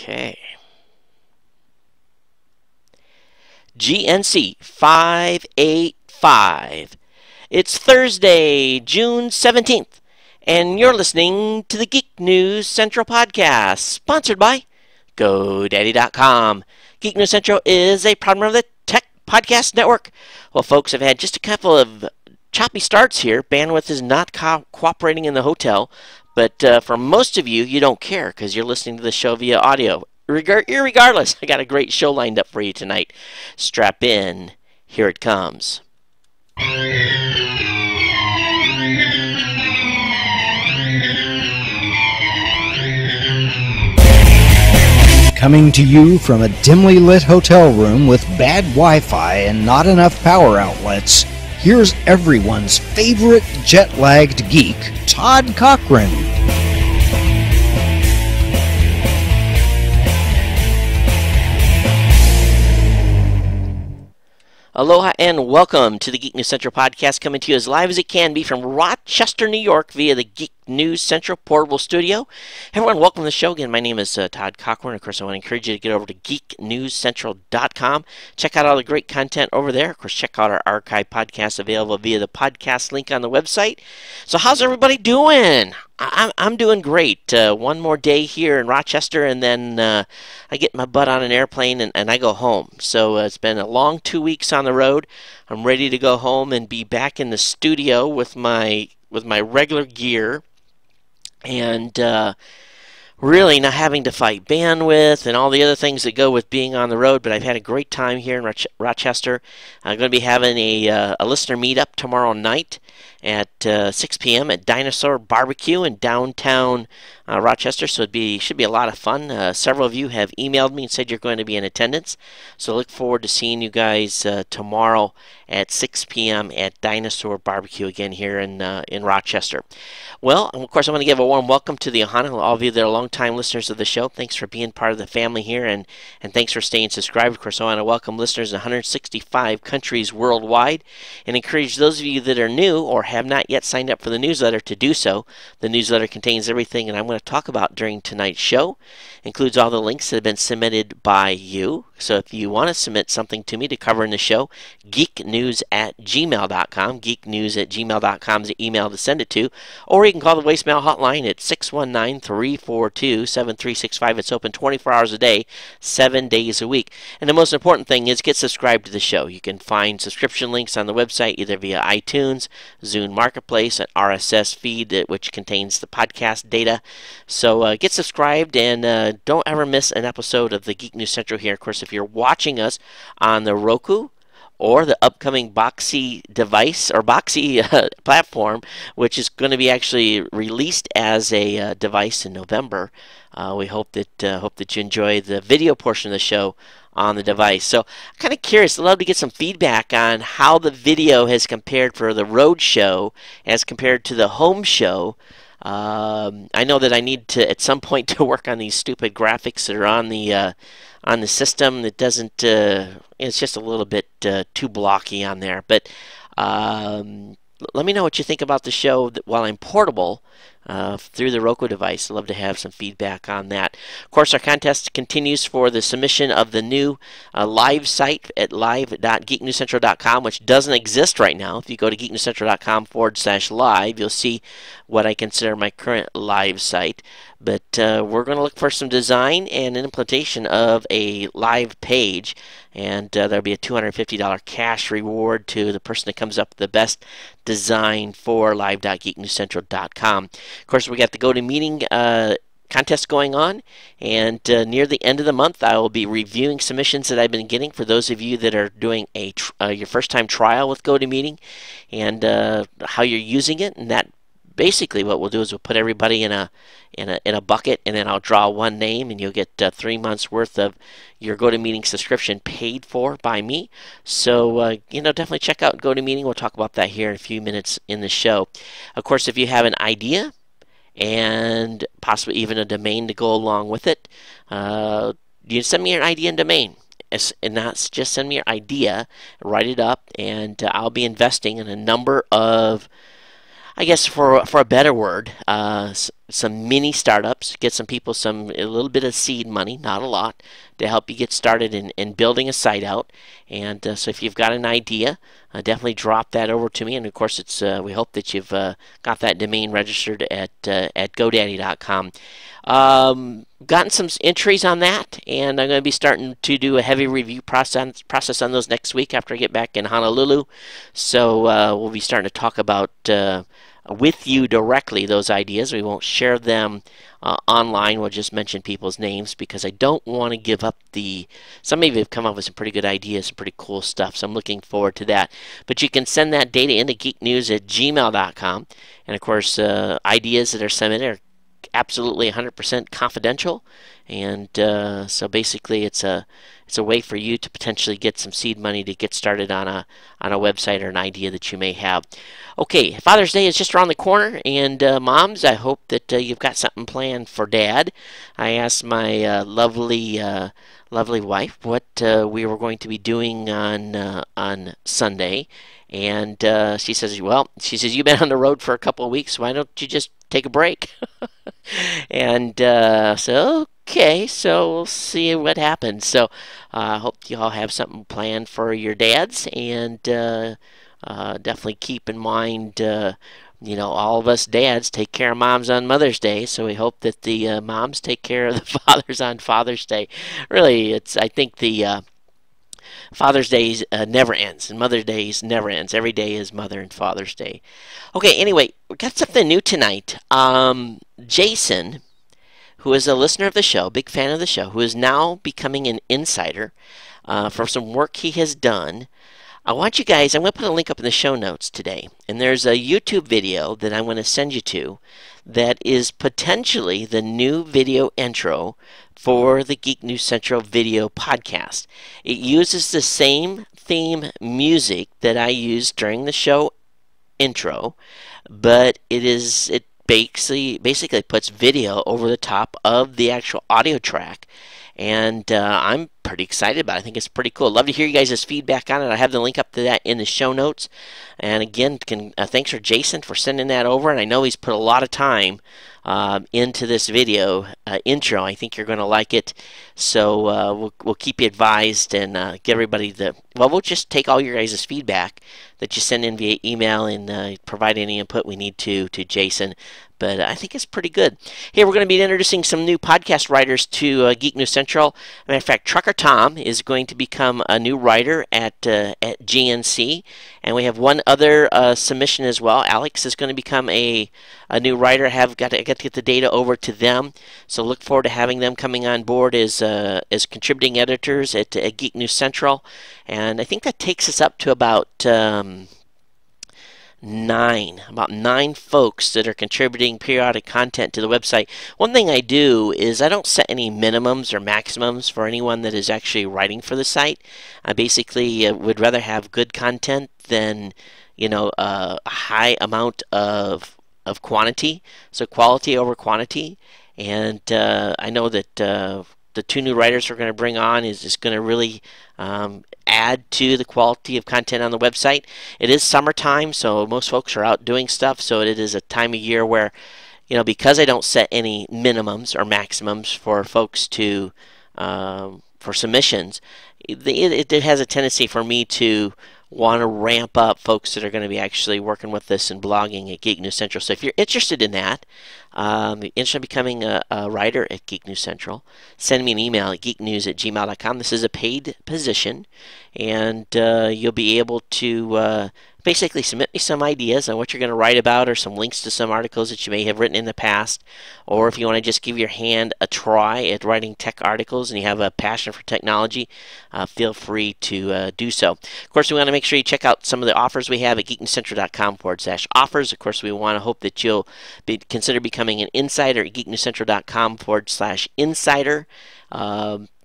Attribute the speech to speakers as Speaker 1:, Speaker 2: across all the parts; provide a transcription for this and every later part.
Speaker 1: Okay. GNC 585. It's Thursday, June 17th, and you're listening to the Geek News Central podcast, sponsored by GoDaddy.com. Geek News Central is a proud member of the Tech Podcast Network. Well, folks, I've had just a couple of choppy starts here. Bandwidth is not cooperating in the hotel, but for most of you, you don't care because you're listening to the show via audio. Irregardless, I got a great show lined up for you tonight. Strap in. Here it comes.
Speaker 2: Coming to you from a dimly lit hotel room with bad Wi-Fi and not enough power outlets, here's everyone's favorite jet-lagged geek, Todd Cochran.
Speaker 1: Aloha and welcome to the Geek News Central podcast, coming to you as live as it can be from Rochester, New York via the Geek News Central portable studio. Everyone, welcome to the show again. My name is Todd Cochran. Of course, I want to encourage you to get over to geeknewscentral.com. Check out all the great content over there. Of course, check out our archive podcasts available via the podcast link on the website. So how's everybody doing? I'm doing great. One more day here in Rochester, and then I get my butt on an airplane and I go home. So it's been a long 2 weeks on the road. I'm ready to go home and be back in the studio with my regular gear, and really not having to fight bandwidth and all the other things that go with being on the road. But I've had a great time here in Rochester. I'm going to be having a listener meetup tomorrow night at 6 p.m. at Dinosaur BBQ in downtown Rochester, so should be a lot of fun. Several of you have emailed me and said you're going to be in attendance, so look forward to seeing you guys tomorrow at 6 p.m. at Dinosaur BBQ again here in Rochester. Well, of course, I want to give a warm welcome to the Honolulu, all of you that are longtime listeners of the show. Thanks for being part of the family here, and thanks for staying subscribed. Of course, I want to welcome listeners in 165 countries worldwide, and encourage those of you that are new or have not yet signed up for the newsletter to do so. The newsletter contains everything that I'm going to talk about during tonight's show. Includes all the links that have been submitted by you. So if you want to submit something to me to cover in the show, geeknews@gmail.com. Geeknews@gmail.com is the email to send it to. Or you can call the voicemail hotline at 619-342-7365. It's open 24 hours a day, 7 days a week. And the most important thing is get subscribed to the show. You can find subscription links on the website either via iTunes, Zune Marketplace, an RSS feed which contains the podcast data. So get subscribed and don't ever miss an episode of the Geek News Central here. Of course, if you're watching us on the Roku or the upcoming Boxy device or Boxy platform, which is going to be actually released as a device in November, we hope that you enjoy the video portion of the show on the device. So I'm kind of curious. I'd love to get some feedback on how the video has compared for the road show as compared to the home show. I know that I need to at some point to work on these stupid graphics that are on the system. That doesn't. It's just a little bit too blocky on there. But let me know what you think about the show while I'm portable through the Roku device. I'd love to have some feedback on that. Of course, our contest continues for the submission of the new live site at live.geeknewscentral.com, which doesn't exist right now. If you go to geeknewscentral.com/live, you'll see what I consider my current live site. But we're going to look for some design and an implementation of a live page, and there'll be a $250 cash reward to the person that comes up with the best design for live.geeknewscentral.com. Of course, we got the GoToMeeting contest going on, and near the end of the month, I will be reviewing submissions that I've been getting for those of you that are doing your first-time trial with GoToMeeting and how you're using it, and that. Basically, what we'll do is we'll put everybody in a bucket, and then I'll draw one name, and you'll get 3 months worth of your GoToMeeting subscription paid for by me. So definitely check out GoToMeeting. We'll talk about that here in a few minutes in the show. Of course, if you have an idea and possibly even a domain to go along with it, you send me your idea and domain. And that's just send me your idea, write it up, and I'll be investing in a number of I guess for a better word, some mini startups, get some people a little bit of seed money, not a lot, to help you get started in building a site out. And so if you've got an idea, definitely drop that over to me. And of course, we hope that you've got that domain registered at GoDaddy.com. Gotten some entries on that, and I'm going to be starting to do a heavy review process on those next week after I get back in Honolulu. So we'll be starting to talk about with you directly those ideas. We won't share them online. We'll just mention people's names because I don't want to give up some of you have come up with some pretty good ideas, some pretty cool stuff, so I'm looking forward to that. But you can send that data into geeknews@gmail.com, and of course ideas that are submitted are absolutely 100% confidential, and so basically it's a way for you to potentially get some seed money to get started on a website or an idea that you may have. Okay, Father's Day is just around the corner, and moms, I hope that you've got something planned for Dad. I asked my lovely wife what we were going to be doing on Sunday, and she says, you've been on the road for a couple of weeks. Why don't you just take a break? And so okay, so we'll see what happens. So I hope you all have something planned for your dads, and definitely keep in mind, all of us dads take care of moms on Mother's Day, so we hope that the moms take care of the fathers on Father's Day. Really, I think the Father's Day never ends, and Mother's Day never ends. Every day is Mother and Father's Day. Okay, anyway, we got something new tonight. Jason, who is a listener of the show, big fan of the show, who is now becoming an insider for some work he has done. I want you guys, I'm going to put a link up in the show notes today, and there's a YouTube video that I'm going to send you to that is potentially the new video intro for the Geek News Central video podcast. It uses the same theme music that I used during the show intro, but it basically puts video over the top of the actual audio track, and I'm pretty excited about it. I think it's pretty cool. Love to hear you guys' feedback on it. I have the link up to that in the show notes. And again, thanks for Jason for sending that over. And I know he's put a lot of time into this video intro. I think you're going to like it. So we'll keep you advised and get everybody we'll just take all your guys' feedback that you send in via email and provide any input we need to Jason. But I think it's pretty good. Here, we're going to be introducing some new podcast writers to Geek News Central. As a matter of fact, Trucker Tom is going to become a new writer at GNC. And we have one other submission as well. Alex is going to become a new writer. I got to get the data over to them. So look forward to having them coming on board as contributing editors at Geek News Central. And I think that takes us up to about nine folks that are contributing periodic content to the website. One thing I do is I don't set any minimums or maximums for anyone that is actually writing for the site. I basically would rather have good content than a high amount of quantity, so quality over quantity. And I know that the two new writers we're going to bring on is just going to really add to the quality of content on the website. It is summertime, so most folks are out doing stuff, so it is a time of year where, because I don't set any minimums or maximums for folks to for submissions, it has a tendency for me to want to ramp up folks that are going to be actually working with this and blogging at Geek News Central. So if you're interested in that, interested in becoming a writer at Geek News Central, send me an email at geeknews@gmail.com. This is a paid position, and you'll be able to basically submit me some ideas on what you're going to write about or some links to some articles that you may have written in the past. Or if you want to just give your hand a try at writing tech articles and you have a passion for technology, feel free to do so. Of course, we want to make sure you check out some of the offers we have at geeknewscentral.com/offers. Of course, we want to hope that you'll consider becoming an insider at geeknewscentral.com/insider.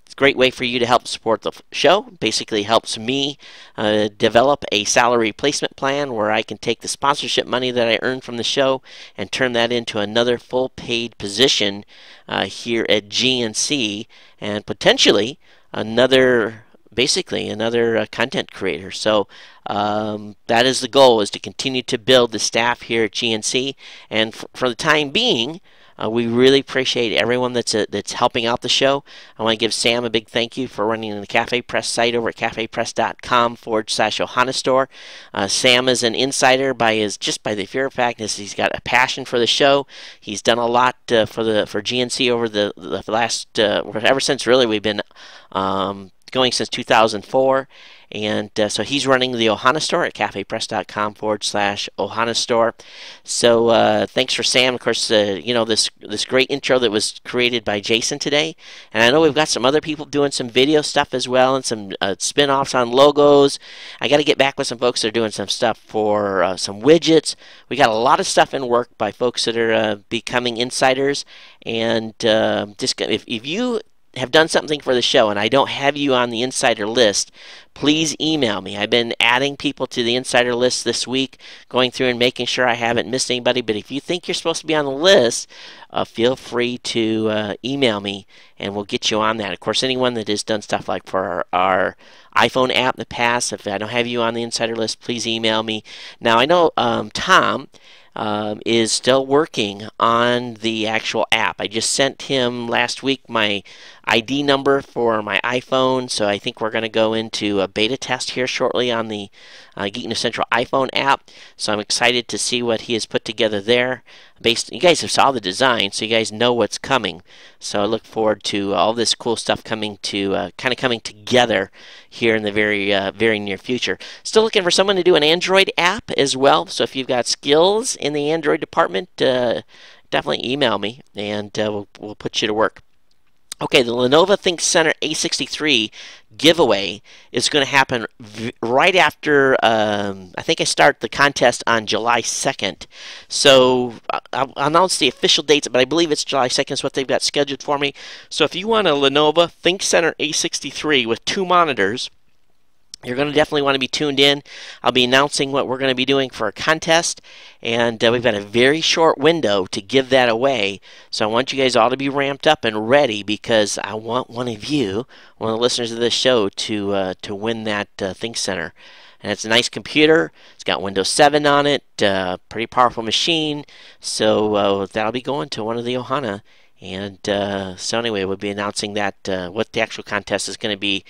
Speaker 1: It's a great way for you to help support the show. Basically helps me develop a salary replacement plan where I can take the sponsorship money that I earn from the show and turn that into another full paid position here at GNC, and potentially another basically another content creator. So that is the goal, is to continue to build the staff here at GNC. And for the time being, we really appreciate everyone that's helping out the show. I want to give Sam a big thank you for running the Cafe Press site over at cafepress.com/Ohana Store. Sam is an insider by the pure fact that he's got a passion for the show. He's done a lot for GNC over the last ever since really we've been going since 2004. And so he's running the Ohana Store at cafepress.com/Ohana Store. So thanks for Sam. Of course, this great intro that was created by Jason today. And I know we've got some other people doing some video stuff as well, and some spin-offs on logos. I got to get back with some folks that are doing some stuff for some widgets. We got a lot of stuff in work by folks that are becoming insiders. And if you have done something for the show and I don't have you on the insider list, please email me. I've been adding people to the insider list this week, going through and making sure I haven't missed anybody. But if you think you're supposed to be on the list, feel free to email me and we'll get you on that. Of course, anyone that has done stuff like for our iPhone app in the past, if I don't have you on the insider list, please email me. Now, I know Tom is still working on the actual app. I just sent him last week my ID number for my iPhone, so I think we're going to go into a beta test here shortly on the Geek News Central iPhone app. So I'm excited to see what he has put together there. You guys have saw the design, so you guys know what's coming. So I look forward to all this cool stuff coming to kind of coming together here in the very near future. Still looking for someone to do an Android app as well. So if you've got skills in the Android department, definitely email me and we'll put you to work. Okay, the Lenovo ThinkCentre A63 giveaway is going to happen right after, I think I start the contest on July 2nd. So I'll announce the official dates, but I believe it's July 2nd is what they've got scheduled for me. So if you want a Lenovo ThinkCentre A63 with 2 monitors, you're going to definitely want to be tuned in. I'll be announcing what we're going to be doing for a contest, and we've got a very short window to give that away. So I want you guys all to be ramped up and ready, because I want one of you, one of the listeners of this show, to win that ThinkCentre. And it's a nice computer. It's got Windows 7 on it, pretty powerful machine. So that'll be going to one of the Ohana. And so anyway, we'll be announcing that what the actual contest is going to be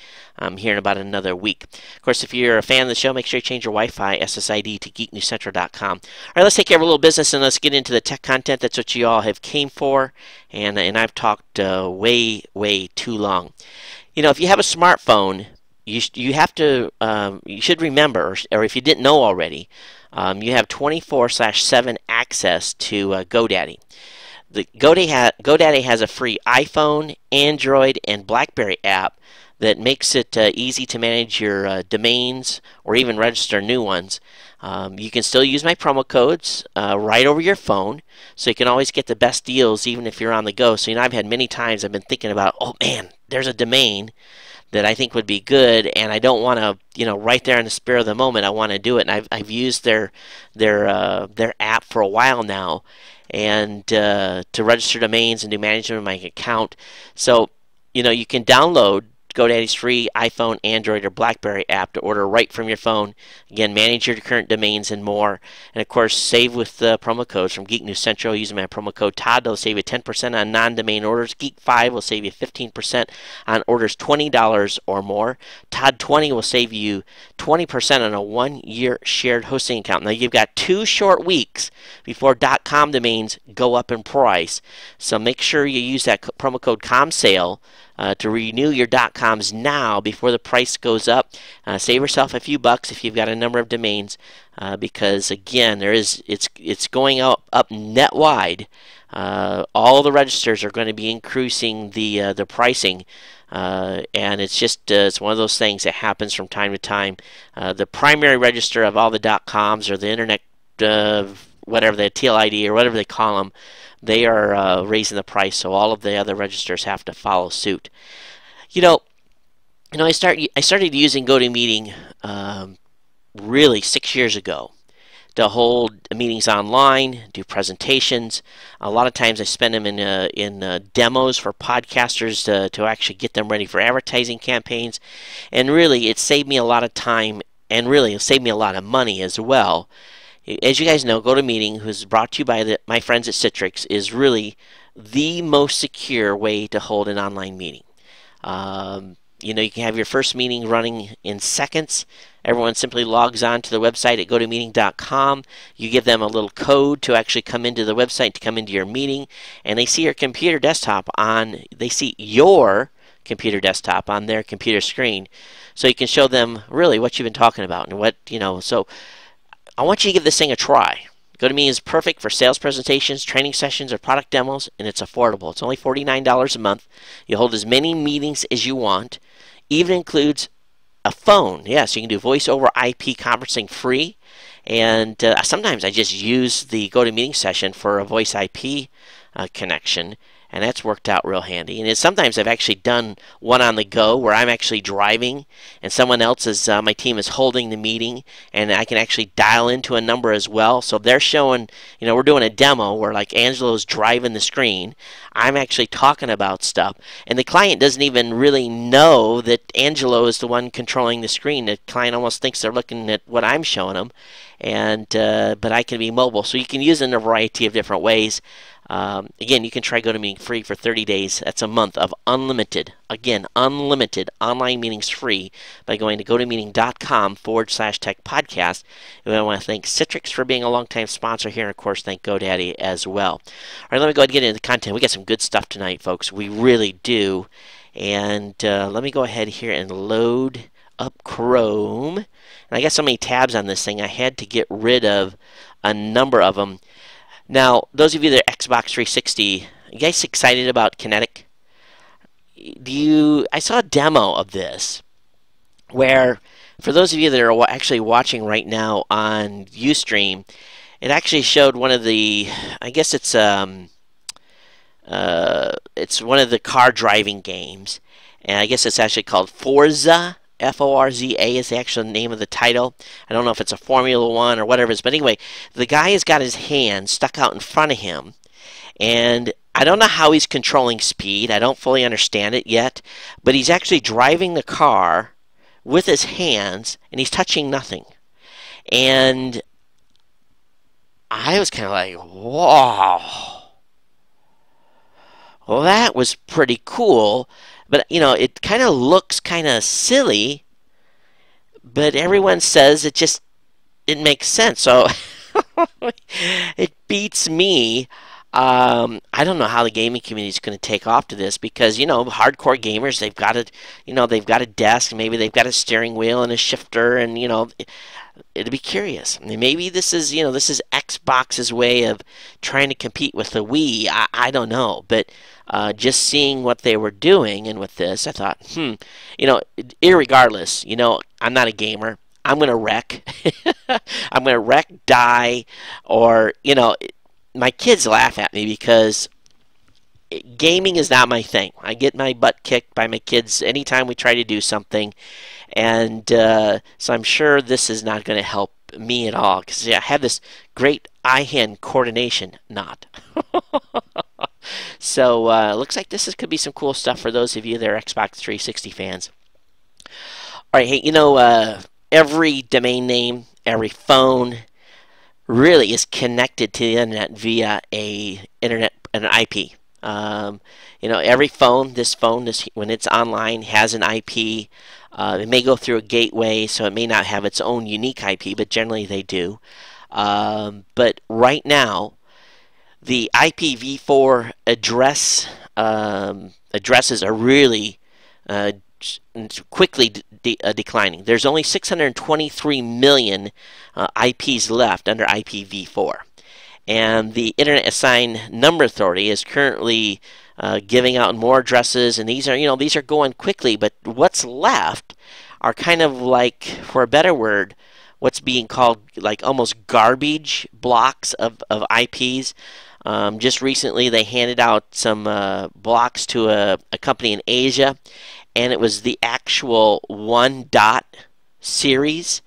Speaker 1: here in about another week. Of course, if you're a fan of the show, make sure you change your Wi-Fi SSID to geeknewscentral.com. All right, let's take care of a little business and let's get into the tech content. That's what you all have came for, and I've talked way too long. You know, if you have a smartphone, you have to you should remember, or if you didn't know already, you have 24/7 access to GoDaddy. The GoDaddy has a free iPhone, Android, and BlackBerry app that makes it easy to manage your domains or even register new ones. You can still use my promo codes right over your phone, so you can always get the best deals even if you're on the go. So I've had many times I've been thinking about, oh man, there's a domain that I think would be good, and I don't want to, right there in the spur of the moment, I want to do it. And I've used their app for a while now, and to register domains and do management of my account. So, you can download GoDaddy's free iPhone, Android, or BlackBerry app to order right from your phone. Again, manage your current domains and more. And of course, save with the promo codes from Geek News Central using my promo code Todd. They'll save you 10% on non-domain orders. Geek5 will save you 15% on orders $20 or more. Todd20 will save you 20% on a 1-year shared hosting account. Now, you've got 2 short weeks before .com domains go up in price. So make sure you use that promo code COMSALE to renew your .coms now before the price goes up. Save yourself a few bucks if you've got a number of domains, because again, it's going up net wide. All the registers are going to be increasing the pricing, and it's just it's one of those things that happens from time to time. The primary register of all the .coms, or the internet, whatever the TLID or whatever they call them, they are raising the price, so all of the other registers have to follow suit. I started using GoToMeeting really 6 years ago. to hold meetings online, do presentations. A lot of times I spend them in demos for podcasters to actually get them ready for advertising campaigns. And really, it saved me a lot of time, and really, it saved me a lot of money as well. As you guys know, GoToMeeting, who's brought to you by my friends at Citrix, is really the most secure way to hold an online meeting. You can have your first meeting running in seconds. Everyone simply logs on to the website at gotomeeting.com. You give them a little code to actually come into the website, to come into your meeting, and they see your computer desktop they see your computer desktop on their computer screen. So you can show them really what you've been talking about and so I want you to give this thing a try. GoToMeeting is perfect for sales presentations, training sessions, or product demos, and it's affordable. It's only $49 a month. You hold as many meetings as you want. Even includes a phone. Yes, you can do voice over IP conferencing free. And sometimes I just use the GoToMeeting session for a voice IP connection. And that's worked out real handy. And sometimes I've actually done one on the go where I'm actually driving and someone else my team is holding the meeting, and I can actually dial into a number as well. So they're showing, we're doing a demo where like Angelo's driving the screen. I'm actually talking about stuff, and the client doesn't even really know that Angelo is the one controlling the screen. The client almost thinks they're looking at what I'm showing them, but I can be mobile. So you can use it in a variety of different ways. Again, you can try GoToMeeting free for 30 days. That's a month of unlimited online meetings free by going to gotomeeting.com/tech podcast. And I want to thank Citrix for being a longtime sponsor here, and of course, thank GoDaddy as well. All right, let me go ahead and get into the content. We got some good stuff tonight, folks. We really do. And let me go ahead here and load up Chrome. And I got so many tabs on this thing, I had to get rid of a number of them. Now, those of you that are Xbox 360, you guys excited about Kinetic? I saw a demo of this where, for those of you that are actually watching right now on Ustream, it actually showed one of the, I guess it's one of the car driving games, and I guess it's actually called Forza. Forza is the actual name of the title. I don't know if it's a Formula One or whatever it is, but anyway, the guy has got his hand stuck out in front of him, and I don't know how he's controlling speed. I don't fully understand it yet, but he's actually driving the car with his hands, and he's touching nothing. And I was kind of like, whoa. Well, that was pretty cool. But, it kind of looks kind of silly, but everyone says it makes sense. So it beats me. I don't know how the gaming community is going to take off to this because, hardcore gamers, they've got a desk, maybe they've got a steering wheel and a shifter, and, it'll be curious. I mean, maybe this is Xbox's way of trying to compete with the Wii. I don't know, but just seeing what they were doing and with this, I thought, irregardless, I'm not a gamer. I'm gonna wreck. I'm gonna wreck, die, or my kids laugh at me because gaming is not my thing. I get my butt kicked by my kids anytime we try to do something. And so I'm sure this is not going to help me at all because I have this great eye-hand coordination knot. So it looks like could be some cool stuff for those of you that are Xbox 360 fans. All right, hey, every domain name, every phone really is connected to the internet via an IP. Every phone, when it's online, has an IP. It may go through a gateway, so it may not have its own unique IP, but generally they do. But right now, the IPv4 addresses are really quickly declining. There's only 623 million IPs left under IPv4. And the Internet Assigned Number Authority is currently giving out more addresses, and these are going quickly. But what's left are kind of like, for a better word, what's being called like almost garbage blocks of IPs. Just recently, they handed out some blocks to a company in Asia, and it was the actual 1 dot series.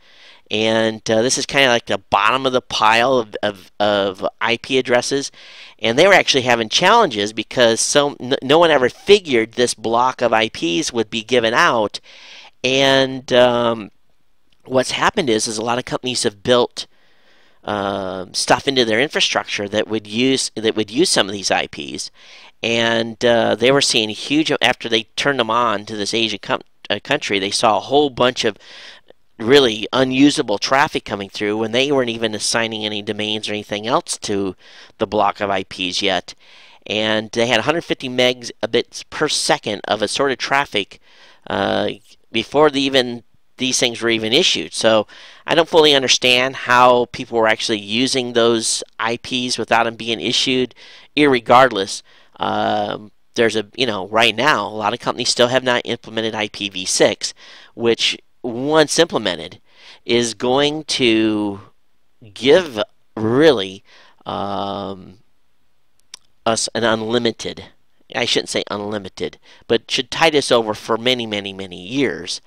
Speaker 1: And this is kind of like the bottom of the pile of IP addresses. And they were actually having challenges because no one ever figured this block of IPs would be given out. And what's happened is a lot of companies have built stuff into their infrastructure that would use some of these IPs, and they were seeing huge after they turned them on to this Asian country. They saw a whole bunch of really unusable traffic coming through when they weren't even assigning any domains or anything else to the block of IPs yet. And they had 150 megabits per second of assorted traffic before these things were even issued. So I don't fully understand how people were actually using those IPs without them being issued. Irregardless, there's right now a lot of companies still have not implemented IPv6, which once implemented is going to give really us an unlimited, I shouldn't say unlimited, but should tide us over for many, many, many years.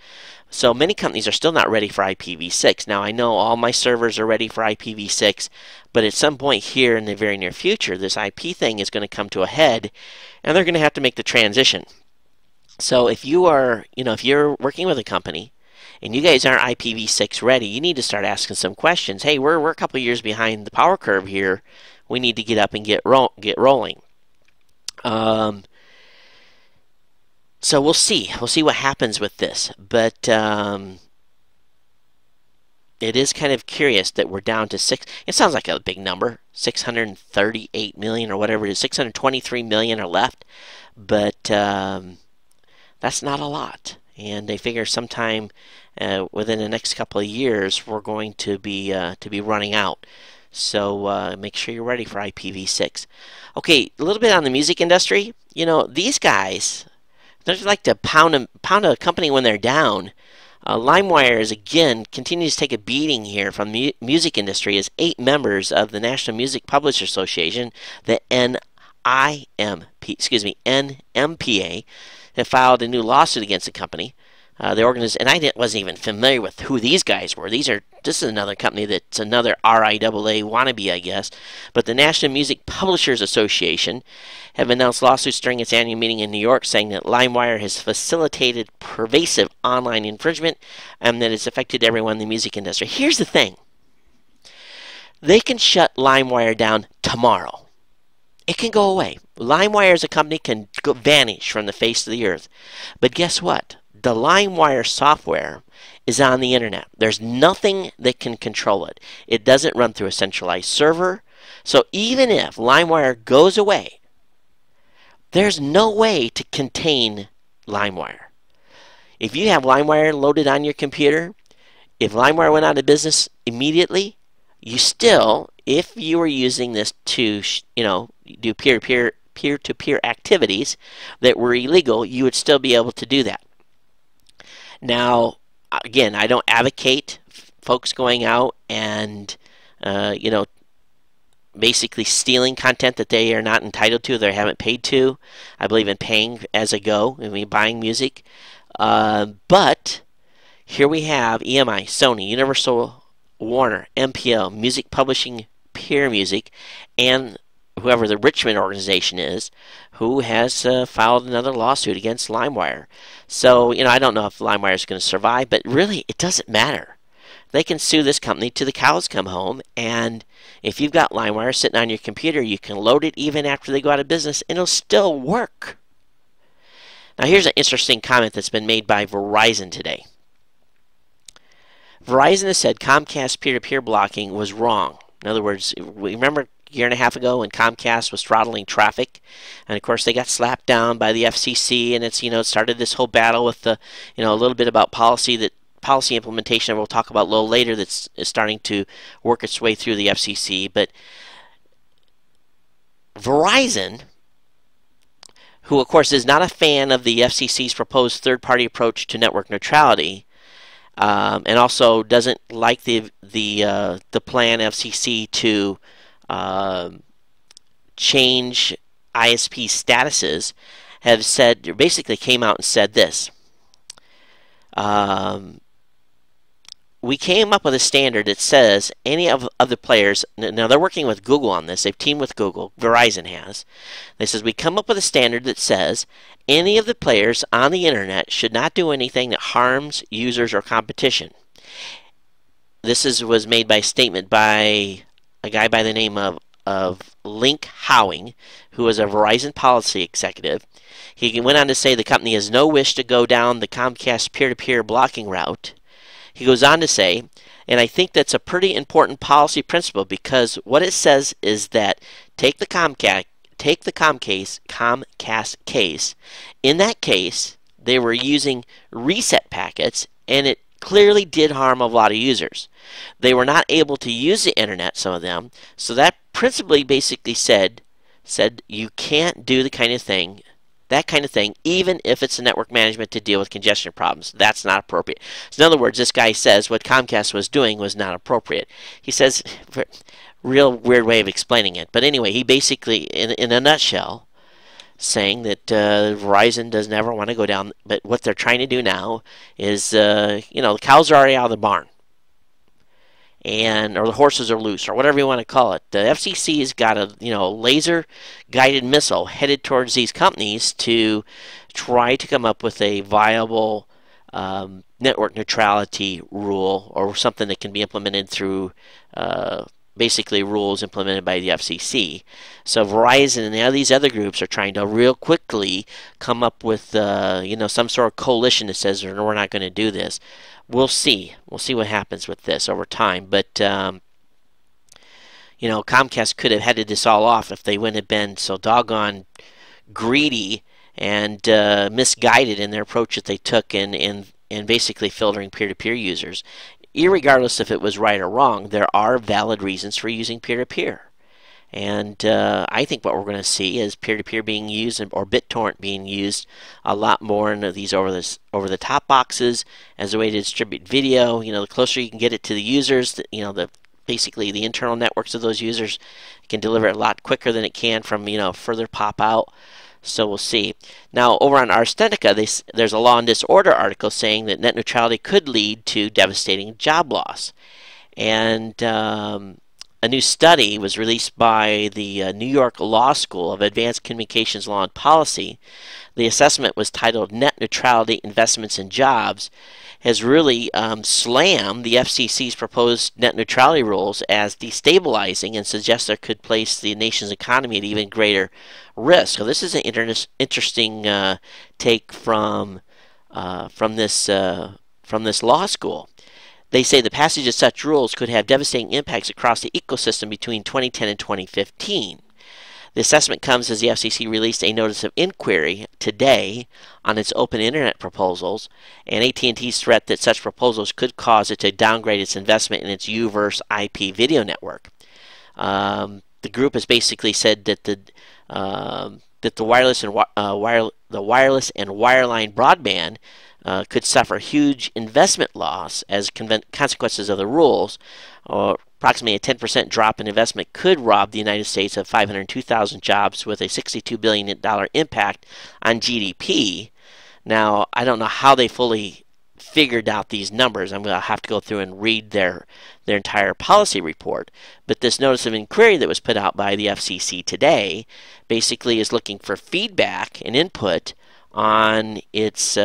Speaker 1: So many companies are still not ready for IPv6. Now I know all my servers are ready for IPv6, but at some point here in the very near future, this IP thing is going to come to a head, and they're going to have to make the transition. So if you are, if you're working with a company and you guys aren't IPv6 ready, you need to start asking some questions. Hey, we're a couple years behind the power curve here. We need to get up and get rolling. So we'll see. We'll see what happens with this. But it is kind of curious that we're down to it sounds like a big number, 638 million or whatever it is, 623 million are left. But that's not a lot. And they figure sometime within the next couple of years we're going to be running out. So make sure you're ready for IPv6. Okay, a little bit on the music industry. These guys, they like to pound a company when they're down. LimeWire again continues to take a beating here from the music industry as 8 members of the National Music Publishers Association, the NMPA, have filed a new lawsuit against the company. The organization, and I wasn't even familiar with who these guys were. This is another company that's another RIAA wannabe, I guess. But the National Music Publishers Association have announced lawsuits during its annual meeting in New York, saying that LimeWire has facilitated pervasive online infringement and that it's affected everyone in the music industry. Here's the thing: they can shut LimeWire down tomorrow. It can go away. LimeWire as a company can vanish from the face of the earth. But guess what? The LimeWire software is on the internet. There's nothing that can control it. It doesn't run through a centralized server. So even if LimeWire goes away, there's no way to contain LimeWire. If you have LimeWire loaded on your computer, if LimeWire went out of business immediately, you still, if you were using this to, do peer-to-peer activities that were illegal, you would still be able to do that. Now, again, I don't advocate folks going out and, basically stealing content that they are not entitled to, they haven't paid to. I believe in paying as I go, buying music. But here we have EMI, Sony, Universal, Warner, MPL, Music Publishing, Peer Music, and whoever the Richmond organization is, who has filed another lawsuit against LimeWire. So, I don't know if LimeWire is going to survive, but really, it doesn't matter. They can sue this company till the cows come home, and if you've got LimeWire sitting on your computer, you can load it even after they go out of business, and it'll still work. Now, here's an interesting comment that's been made by Verizon today. Verizon has said Comcast peer-to-peer blocking was wrong. In other words, remember a year and a half ago when Comcast was throttling traffic, and of course they got slapped down by the FCC, and it's it started this whole battle with the a little bit about policy implementation that we'll talk about a little later that's starting to work its way through the FCC. But Verizon, who of course is not a fan of the FCC's proposed third-party approach to network neutrality, and also doesn't like the plan FCC to change ISP statuses, have said, basically came out and said this. we came up with a standard that says any of the players, now they're working with Google on this, they've teamed with Google, Verizon has. They says we come up with a standard that says any of the players on the internet should not do anything that harms users or competition. This was made by a statement by a guy by the name of Link Howing, who was a Verizon policy executive. He went on to say the company has no wish to go down the Comcast peer-to-peer blocking route. He goes on to say, and I think that's a pretty important policy principle because what it says is that take the Comcast case. In that case, they were using reset packets, and it clearly did harm a lot of users. They were not able to use the internet, some of them, so that principally basically said you can't do that kind of thing, even if it's a network management to deal with congestion problems. That's not appropriate. So in other words, this guy says what Comcast was doing was not appropriate. He says, real weird way of explaining it. But anyway, he basically, in a nutshell, saying that Verizon doesn't ever want to go down, but what they're trying to do now is, the cows are already out of the barn. Or the horses are loose, or whatever you want to call it. The FCC has got a laser-guided missile headed towards these companies to try to come up with a viable network neutrality rule, or something that can be implemented through basically rules implemented by the FCC. So Verizon and these other groups are trying to real quickly come up with some sort of coalition that says we're not going to do this. We'll see. We'll see what happens with this over time. But Comcast could have headed this all off if they wouldn't have been so doggone greedy and misguided in their approach that they took in basically filtering peer-to-peer users. Irregardless if it was right or wrong, there are valid reasons for using peer-to-peer. And I think what we're going to see is peer-to-peer being used, or BitTorrent being used a lot more in these over-the-top boxes as a way to distribute video. The closer you can get it to the users, basically the internal networks of those users can deliver it a lot quicker than it can from further pop out. So we'll see. Now over on Ars Technica, there's a Law and Disorder article saying that net neutrality could lead to devastating job loss. And a new study was released by the New York Law School of Advanced Communications Law and Policy. The assessment was titled Net Neutrality Investments in Jobs, has really slammed the FCC's proposed net neutrality rules as destabilizing and suggests there could place the nation's economy at even greater risk. So this is an interesting take from this law school. They say the passage of such rules could have devastating impacts across the ecosystem between 2010 and 2015. The assessment comes as the FCC released a notice of inquiry today on its open internet proposals, and AT&T's threat that such proposals could cause it to downgrade its investment in its UVerse IP video network. The group has basically said that the wireless and wireline broadband could suffer huge investment loss as consequences of the rules. Approximately a 10% drop in investment could rob the United States of 502,000 jobs with a $62 billion impact on GDP. Now, I don't know how they fully figured out these numbers. I'm going to have to go through and read their entire policy report. But this notice of inquiry that was put out by the FCC today basically is looking for feedback and input on its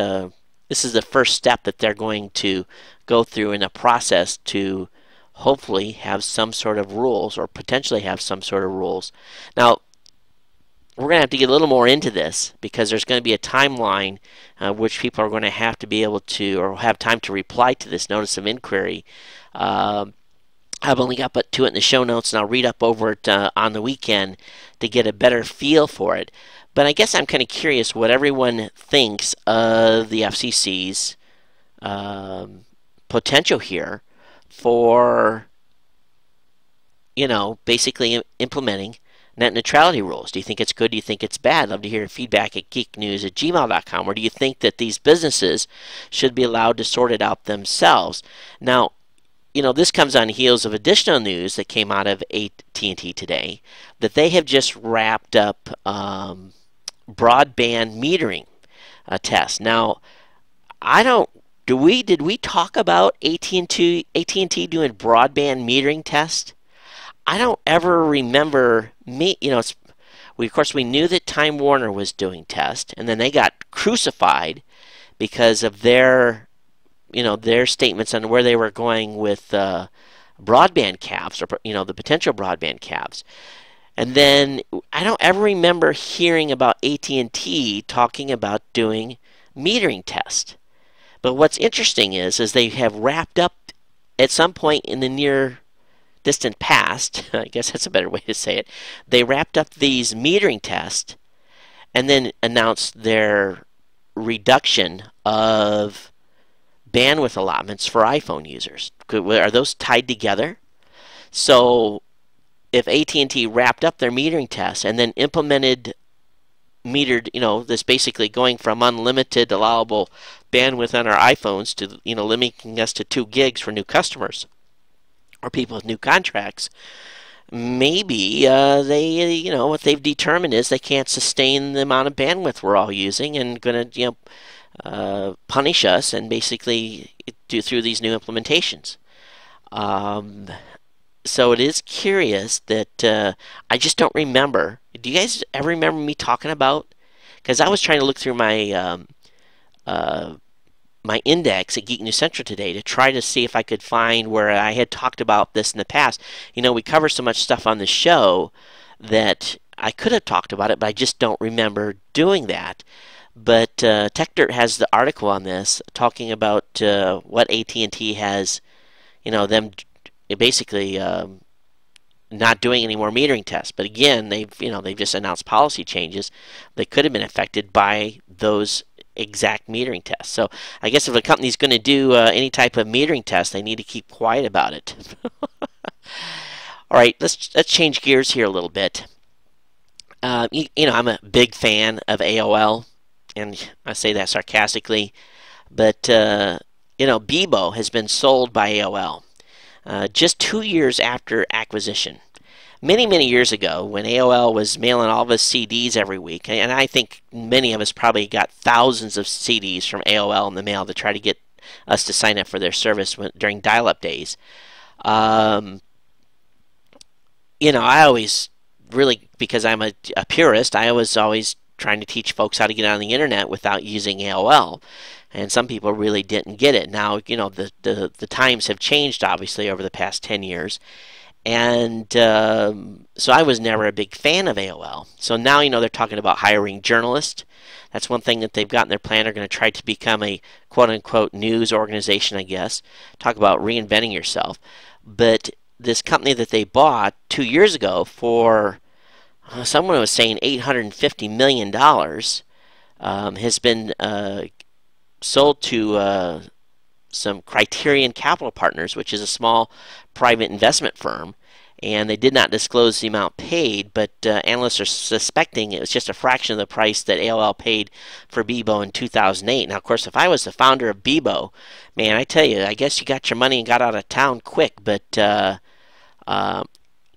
Speaker 1: this is the first step that they're going to go through in a process to hopefully have some sort of rules, or potentially have some sort of rules. Now, we're going to have to get a little more into this because there's going to be a timeline which people are going to have to be able to, or have time to reply to this notice of inquiry. I've only got but to it in the show notes, and I'll read up over it on the weekend to get a better feel for it. But I guess I'm kind of curious what everyone thinks of the FCC's potential here for, basically implementing net neutrality rules. Do you think it's good? Do you think it's bad? I'd love to hear feedback at geeknews@gmail.com. Or do you think that these businesses should be allowed to sort it out themselves? Now, this comes on the heels of additional news that came out of AT&T today, that they have just wrapped up broadband metering tests. Now, I don't did we talk about AT&T doing broadband metering tests? I don't ever remember me. Of course we knew that Time Warner was doing tests, and then they got crucified because of their statements on where they were going with broadband calves, or the potential broadband calves. And then I don't ever remember hearing about AT&T talking about doing metering tests. But what's interesting is they have wrapped up at some point in the near distant past, I guess that's a better way to say it, they wrapped up these metering tests and then announced their reduction of bandwidth allotments for iPhone users. Are those tied together? So if AT&T wrapped up their metering tests and then implemented metered, this basically going from unlimited allowable bandwidth on our iPhones to, limiting us to 2 gigs for new customers or people with new contracts, maybe they, what they've determined is they can't sustain the amount of bandwidth we're all using and going to, punish us and basically do through these new implementations. So it is curious that I just don't remember. Do you guys ever remember me talking about? Because I was trying to look through my my index at Geek News Central today to try to see if I could find where I had talked about this in the past. We cover so much stuff on the show that I could have talked about it, but I just don't remember doing that. But TechDirt has the article on this talking about what AT&T has, them basically not doing any more metering tests. But again, they've just announced policy changes that could have been affected by those exact metering tests. So I guess if a company's going to do any type of metering test, they need to keep quiet about it. All right, let's change gears here a little bit. I'm a big fan of AOL, and I say that sarcastically, but Bebo has been sold by AOL just 2 years after acquisition. Many, many years ago, when AOL was mailing all of us CDs every week, and I think many of us probably got thousands of CDs from AOL in the mail to try to get us to sign up for their service during dial-up days. I always really, because I'm a purist, I was always trying to teach folks how to get on the internet without using AOL. And some people really didn't get it. Now, the times have changed, obviously, over the past 10 years. And so I was never a big fan of AOL. So now, they're talking about hiring journalists. That's one thing that they've got in their plan. They're going to try to become a quote-unquote news organization, I guess. Talk about reinventing yourself. But this company that they bought 2 years ago for, someone was saying $850 million, has been sold to some Criterion Capital Partners, which is a small private investment firm, and they did not disclose the amount paid, but analysts are suspecting it was just a fraction of the price that AOL paid for Bebo in 2008. Now, of course, if I was the founder of Bebo, man, I tell you, I guess you got your money and got out of town quick, but can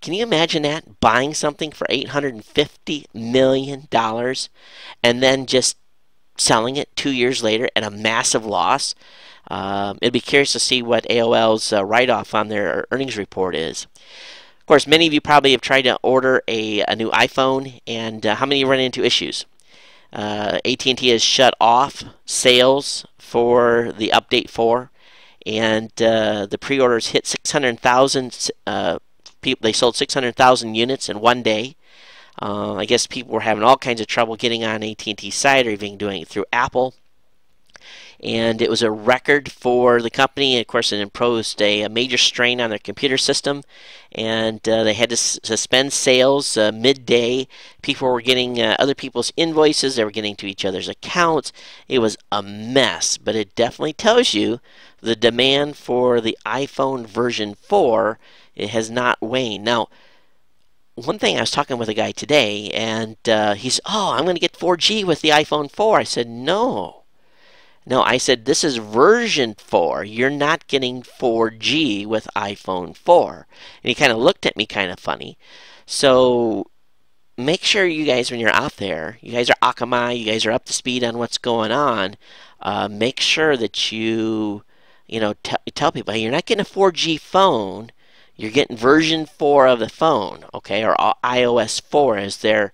Speaker 1: you imagine that? Buying something for $850 million and then just selling it 2 years later at a massive loss? It'd be curious to see what AOL's write-off on their earnings report is. Of course, many of you probably have tried to order a new iPhone, and how many run into issues? AT&T has shut off sales for the Update 4, and the pre-orders hit 600,000 people. They sold 600,000 units in one day. I guess people were having all kinds of trouble getting on AT&T's site or even doing it through Apple. And it was a record for the company. And of course, it imposed a major strain on their computer system, and they had to suspend sales midday. People were getting other people's invoices. They were getting to each other's accounts. It was a mess, but it definitely tells you the demand for the iPhone version 4, it has not waned. Now, one thing, I was talking with a guy today, and he's, I'm going to get 4G with the iPhone 4. I said, no, I said, this is version 4. You're not getting 4G with iPhone 4. And he kind of looked at me kind of funny. So make sure you guys, when you're out there, you guys are Akamai, you guys are up to speed on what's going on. Make sure that you tell people, hey, you're not getting a 4G phone. You're getting version 4 of the phone, okay, or iOS 4 as they're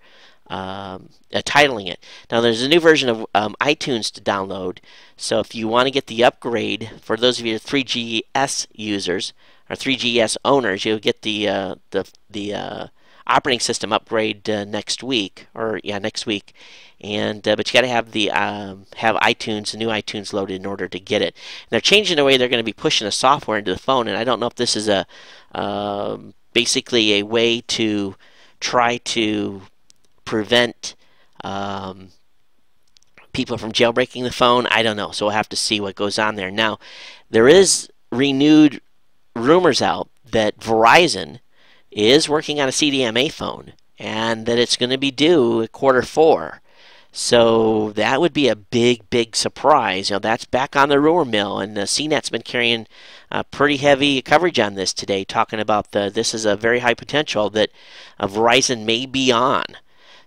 Speaker 1: titling it. Now, there's a new version of iTunes to download, so if you want to get the upgrade, for those of you 3GS users or 3GS owners, you'll get the operating system upgrade next week, next week. And but you got to have the have iTunes, the new iTunes loaded in order to get it. And they're changing the way they're going to be pushing the software into the phone, and I don't know if this is a basically a way to try to prevent people from jailbreaking the phone. I don't know, so we'll have to see what goes on there. Now, there is renewed rumors out that Verizon is working on a CDMA phone, and that it's going to be due at Q4. So that would be a big, big surprise. That's back on the rumor mill, and CNET's been carrying pretty heavy coverage on this today, talking about this is a very high potential that Verizon may be on.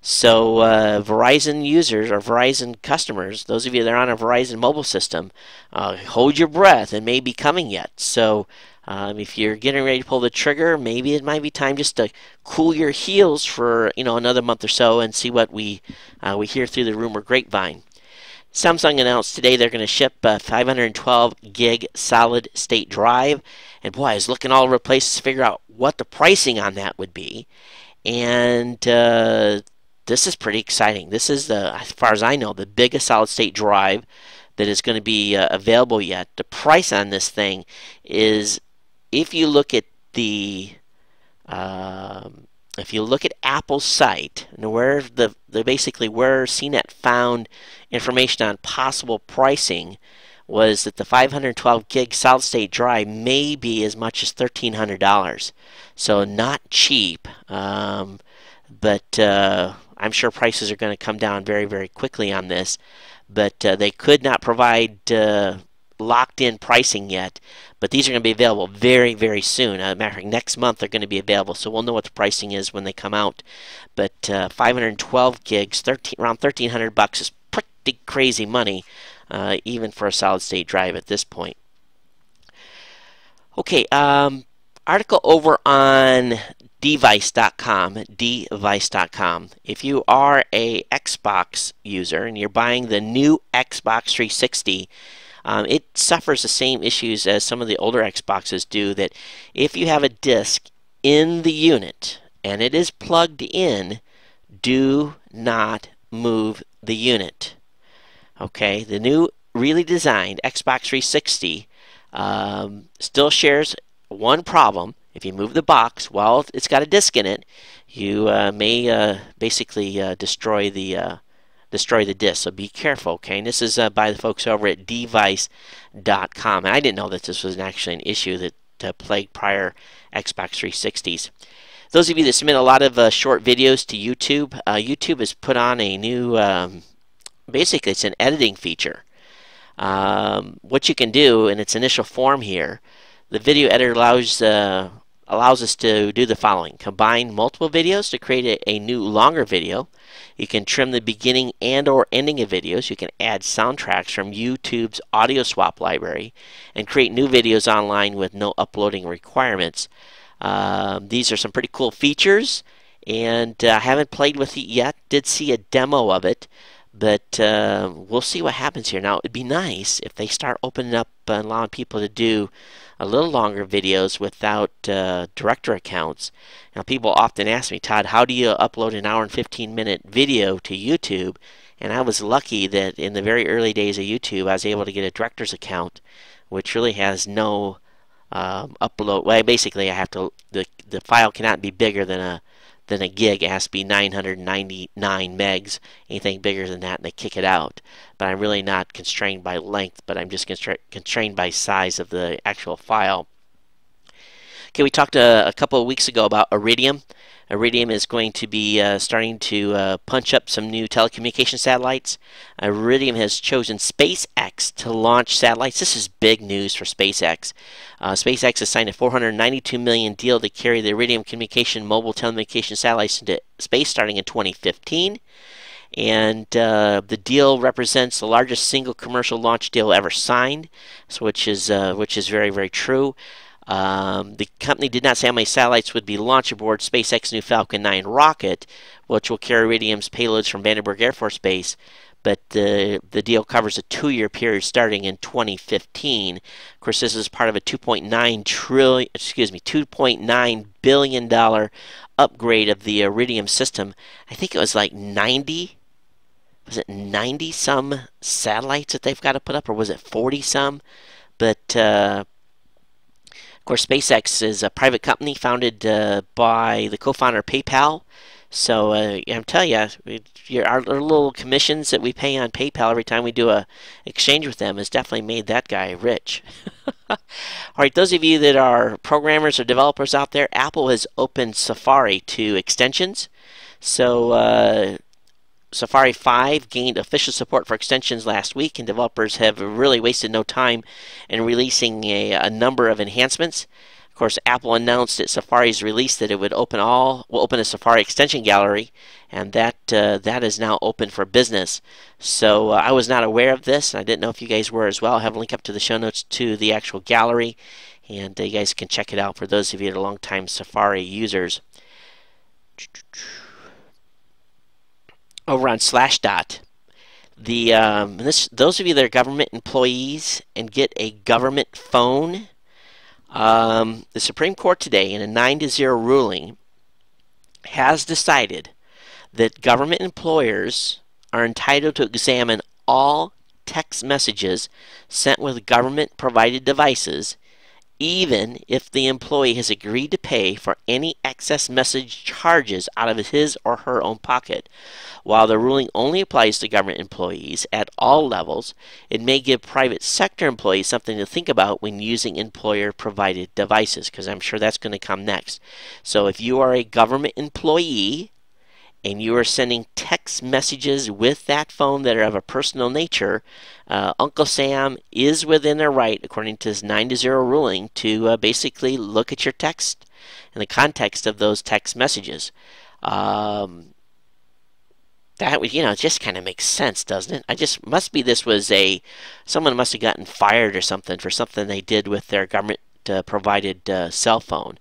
Speaker 1: So Verizon users or Verizon customers, those of you that are on a Verizon mobile system, hold your breath. It may be coming yet. So if you're getting ready to pull the trigger, maybe it might be time just to cool your heels for another month or so and see what we hear through the rumor grapevine. Samsung announced today they're going to ship a 512 gig solid state drive, and boy, I was looking all over the place to figure out what the pricing on that would be, and this is pretty exciting. This is, as far as I know, the biggest solid state drive that is going to be available yet. The price on this thing is, if you look at Apple's site and where basically where CNET found information on possible pricing, was that the 512 gig solid state drive may be as much as $1,300. So not cheap, but I'm sure prices are going to come down very, very quickly on this. But they could not provide locked-in pricing yet. But these are going to be available very, very soon. Matter of fact, next month they're going to be available, so we'll know what the pricing is when they come out. But 512 gigs, around $1,300 is pretty crazy money, even for a solid-state drive at this point. Okay, article over on device.com. If you are a Xbox user and you're buying the new Xbox 360, it suffers the same issues as some of the older Xboxes do, that if you have a disc in the unit and it is plugged in, do not move the unit. Okay, the new, really designed Xbox 360 still shares one problem. If you move the box while it's got a disc in it, you may basically destroy the disc. So be careful, okay? And this is by the folks over at device.com. And I didn't know that this was actually an issue that plagued prior Xbox 360s. Those of you that submit a lot of short videos to YouTube, YouTube has put on a new, basically it's an editing feature. What you can do in its initial form here, the video editor allows us to do the following: combine multiple videos to create a new longer video. You can trim the beginning and or ending of videos. You can add soundtracks from YouTube's audio swap library and create new videos online with no uploading requirements. These are some pretty cool features, and I haven't played with it yet. Did see a demo of it, but we'll see what happens here. Now, it'd be nice if they start opening up and allowing people to do a little longer videos without director accounts. Now, people often ask me, Todd, how do you upload an hour and 15-minute video to YouTube? And I was lucky that in the very early days of YouTube, I was able to get a director's account, which really has no upload. Well, basically, I have to. The file cannot be bigger than a gig. It has to be 999 megs. Anything bigger than that, and they kick it out. But I'm really not constrained by length, but I'm just constrained by size of the actual file. Okay, we talked a couple of weeks ago about Iridium. Iridium is going to be starting to punch up some new telecommunication satellites. Iridium has chosen SpaceX to launch satellites. This is big news for SpaceX. SpaceX has signed a $492 million deal to carry the Iridium communication mobile telecommunication satellites into space starting in 2015. And the deal represents the largest single commercial launch deal ever signed, which is very, very true. The company did not say how many satellites would be launched aboard SpaceX's new Falcon 9 rocket, which will carry Iridium's payloads from Vandenberg Air Force Base. But the deal covers a 2-year period starting in 2015. Of course, this is part of a $2.9 billion upgrade of the Iridium system. I think it was like 90. Was it 90 some satellites that they've got to put up, or was it 40 some? But of course, SpaceX is a private company founded by the co-founder of PayPal. So I'm telling you, our little commissions that we pay on PayPal every time we do a exchange with them has definitely made that guy rich. All right, those of you that are programmers or developers out there, Apple has opened Safari to extensions. So Safari 5 gained official support for extensions last week, and developers have really wasted no time in releasing a number of enhancements. Of course, Apple announced at Safari's release that it will open a Safari extension gallery, and that is now open for business. So I was not aware of this, and I didn't know if you guys were as well. I'll have a link up to the show notes to the actual gallery, and you guys can check it out for those of you that are longtime Safari users. Over on Slashdot, those of you that are government employees and get a government phone, the Supreme Court today, in a 9-0 ruling, has decided that government employers are entitled to examine all text messages sent with government-provided devices, even if the employee has agreed to pay for any excess message charges out of his or her own pocket. While the ruling only applies to government employees at all levels, it may give private sector employees something to think about when using employer-provided devices, because I'm sure that's going to come next. So if you are a government employee and you are sending text messages with that phone that are of a personal nature, Uncle Sam is within their right, according to this 9-0 ruling, to basically look at your text and the context of those text messages. That it just kind of makes sense, doesn't it? Someone must have gotten fired or something for something they did with their government provided cell phone.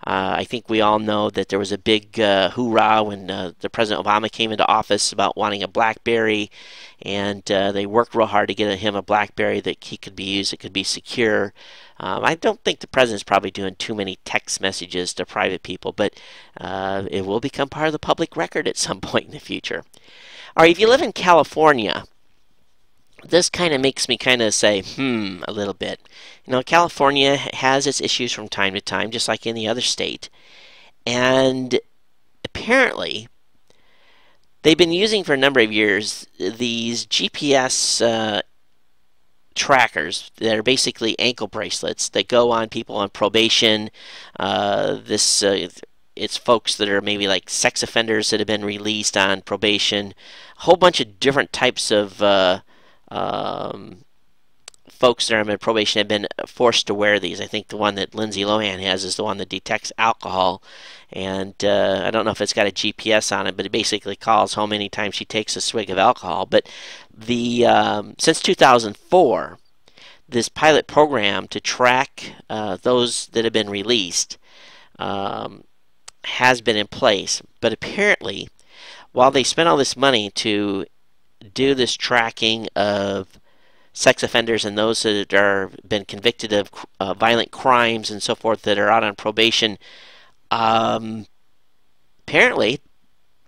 Speaker 1: I think we all know that there was a big hoorah when the President Obama came into office about wanting a BlackBerry, and they worked real hard to get him a BlackBerry that he could be used, that could be secure. I don't think the President's probably doing too many text messages to private people, but it will become part of the public record at some point in the future. All right, if you live in California, this kind of makes me kind of say, a little bit. California has its issues from time to time, just like any other state. And apparently, they've been using for a number of years these GPS trackers that are basically ankle bracelets that go on people on probation. It's folks that are maybe like sex offenders that have been released on probation. A whole bunch of different types of folks that are on probation have been forced to wear these. I think the one that Lindsay Lohan has is the one that detects alcohol, and I don't know if it's got a GPS on it, but it basically calls how many times she takes a swig of alcohol. But since 2004, this pilot program to track those that have been released has been in place. But apparently, while they spent all this money to do this tracking of sex offenders and those that are been convicted of violent crimes and so forth that are out on probation, apparently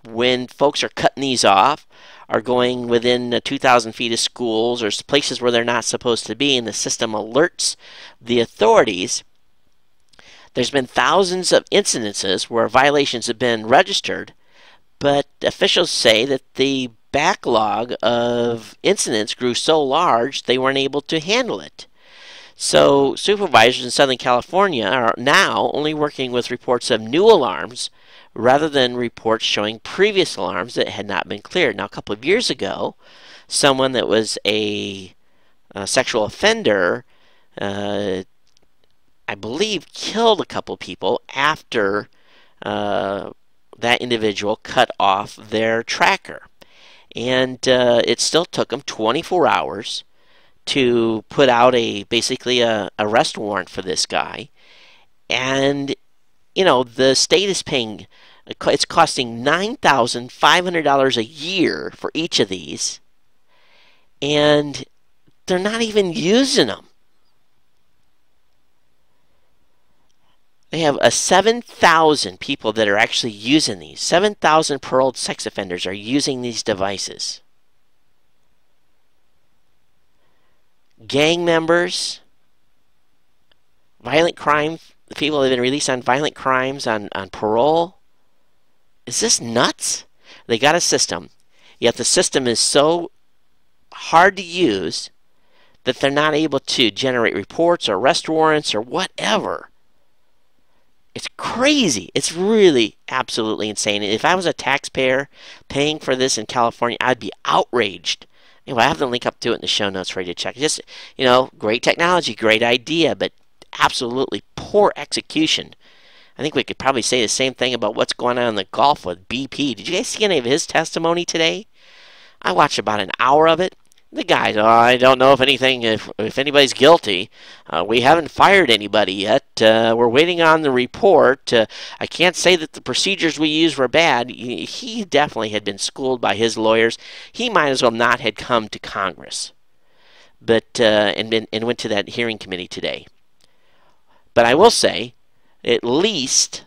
Speaker 1: when folks are cutting these off, are going within 2,000 feet of schools or places where they're not supposed to be, and the system alerts the authorities, there's been thousands of incidences where violations have been registered, but officials say that the backlog of incidents grew so large they weren't able to handle it. So supervisors in Southern California are now only working with reports of new alarms rather than reports showing previous alarms that had not been cleared. Now, a couple of years ago, someone that was a sexual offender, I believe, killed a couple of people after that individual cut off their tracker. And it still took them 24 hours to put out basically a arrest warrant for this guy. And, the state is paying, it's costing $9,500 a year for each of these. And they're not even using them. They have 7,000 people that are actually using these. 7,000 paroled sex offenders are using these devices. Gang members, violent crime, people that have been released on violent crimes on parole. Is this nuts? They got a system, yet the system is so hard to use that they're not able to generate reports or arrest warrants or whatever. It's crazy. It's really absolutely insane. If I was a taxpayer paying for this in California, I'd be outraged. Anyway, I have the link up to it in the show notes for you to check. Just, great technology, great idea, but absolutely poor execution. I think we could probably say the same thing about what's going on in the Gulf with BP. Did you guys see any of his testimony today? I watched about an hour of it. The guy, I don't know if anybody's guilty. We haven't fired anybody yet. We're waiting on the report. I can't say that the procedures we used were bad. He definitely had been schooled by his lawyers. He might as well not had come to Congress, but and went to that hearing committee today. But I will say, at least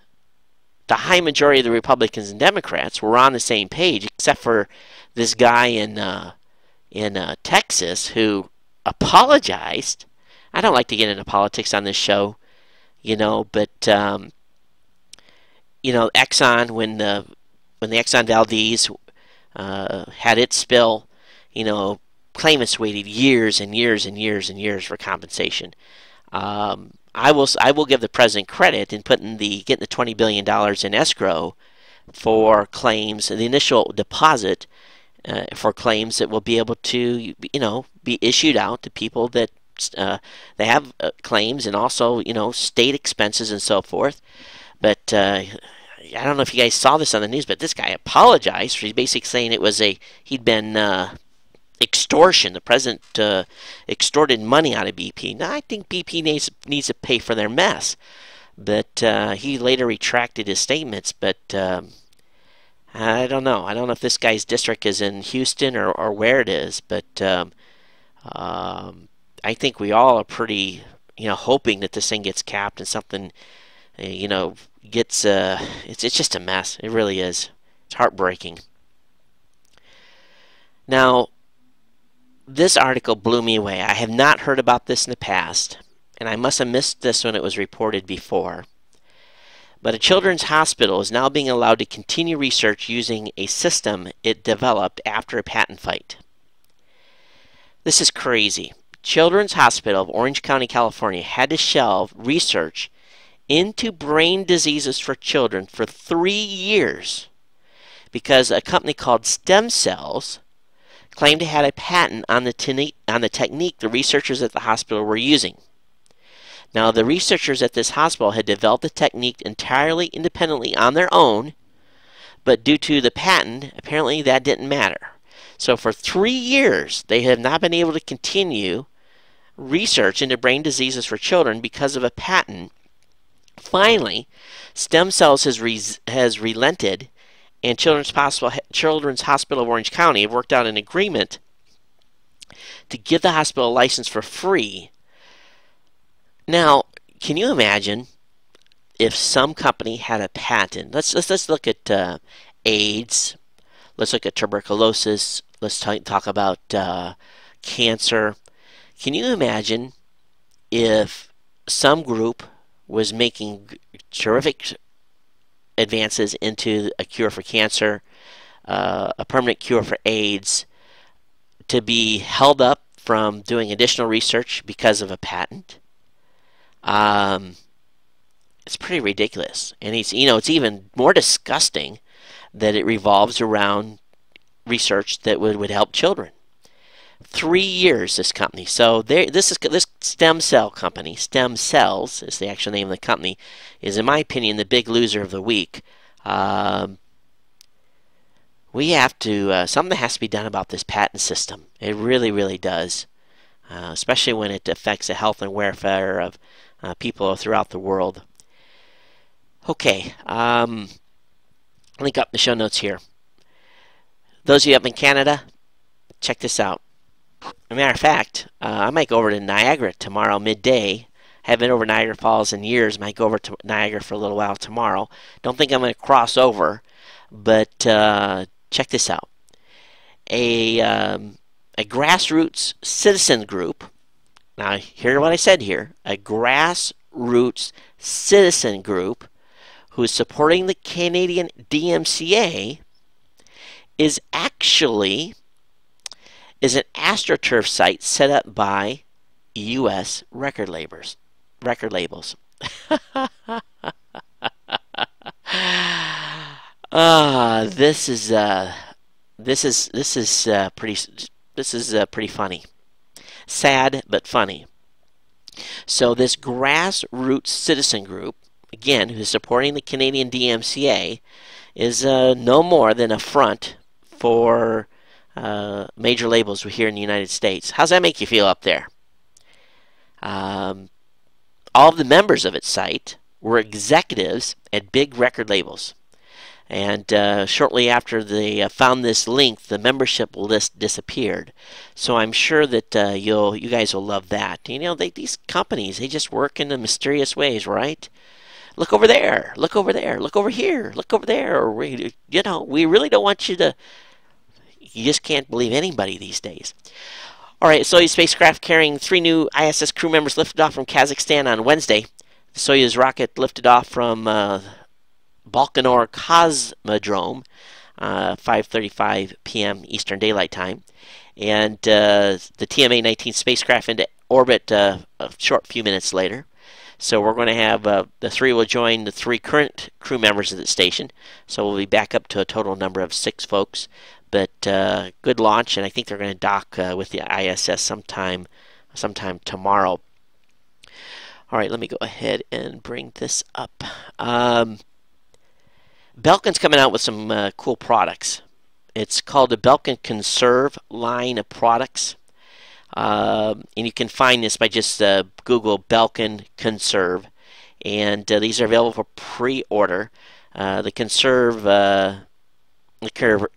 Speaker 1: the high majority of the Republicans and Democrats were on the same page, except for this guy in Texas who apologized. I don't like to get into politics on this show, but Exxon, when the Exxon Valdez had its spill, claimants waited years and years and years and years for compensation. I will give the president credit in getting the $20 billion in escrow for claims, the initial deposit for claims that will be able to, be issued out to people that they have claims, and also, state expenses and so forth. But I don't know if you guys saw this on the news, but this guy apologized for basically saying he'd been extortion. The president extorted money out of BP. Now, I think BP needs to pay for their mess. But he later retracted his statements. But I don't know. I don't know if this guy's district is in Houston or where it is. But I think we all are pretty, hoping that this thing gets capped and something, gets. It's just a mess. It really is. It's heartbreaking. Now, this article blew me away. I have not heard about this in the past, and I must have missed this when it was reported before. But a children's hospital is now being allowed to continue research using a system it developed after a patent fight. This is crazy. Children's Hospital of Orange County, California had to shelve research into brain diseases for children for 3 years because a company called Stem Cells claimed to have a patent on the technique the researchers at the hospital were using. Now, the researchers at this hospital had developed the technique entirely independently on their own, but due to the patent, apparently that didn't matter. So for 3 years, they have not been able to continue research into brain diseases for children because of a patent. Finally, Stem Cells has relented, and Children's Hospital of Orange County have worked out an agreement to give the hospital a license for free. Now, can you imagine if some company had a patent? Let's look at AIDS. Let's look at tuberculosis. Let's talk about cancer. Can you imagine if some group was making terrific advances into a cure for cancer, a permanent cure for AIDS, to be held up from doing additional research because of a patent? It's pretty ridiculous. And it's even more disgusting that it revolves around research that would help children. 3 years, this company. So this stem cell company, Stem Cells is the actual name of the company, is in my opinion the big loser of the week. We have to something has to be done about this patent system. It really, really does, especially when it affects the health and welfare of people throughout the world. Okay, link up the show notes here. Those of you up in Canada, check this out. As a matter of fact, I might go over to Niagara tomorrow midday. Haven't been over Niagara Falls in years. Might go over to Niagara for a little while tomorrow. Don't think I'm going to cross over, but check this out. A grassroots citizen group. Now, hear what I said here. A grassroots citizen group who is supporting the Canadian DMCA is an AstroTurf site set up by U.S. record labels. This is pretty funny. Sad but funny. So this grassroots citizen group, again, who's supporting the Canadian DMCA, is no more than a front for major labels here in the United States. How's that make you feel up there? All of the members of its site were executives at big record labels. And shortly after they found this link, the membership list disappeared. So I'm sure that you guys will love that. These companies, they just work in the mysterious ways, right? Look over there. Look over there. Look over here. Look over there. Or we really don't want you to. You just can't believe anybody these days. All right, Soyuz spacecraft carrying 3 new ISS crew members lifted off from Kazakhstan on Wednesday. The Soyuz rocket lifted off from Baikonur Cosmodrome, 5:35 p.m. Eastern Daylight Time, and the TMA-19 spacecraft into orbit a short few minutes later. So we're going to have the 3 will join the 3 current crew members of the station. So we'll be back up to a total number of 6 folks. But good launch, and I think they're going to dock with the ISS sometime tomorrow. All right, let me go ahead and bring this up. Belkin's coming out with some cool products. It's called the Belkin Conserve line of products. And you can find this by just Google Belkin Conserve. And these are available for pre-order. The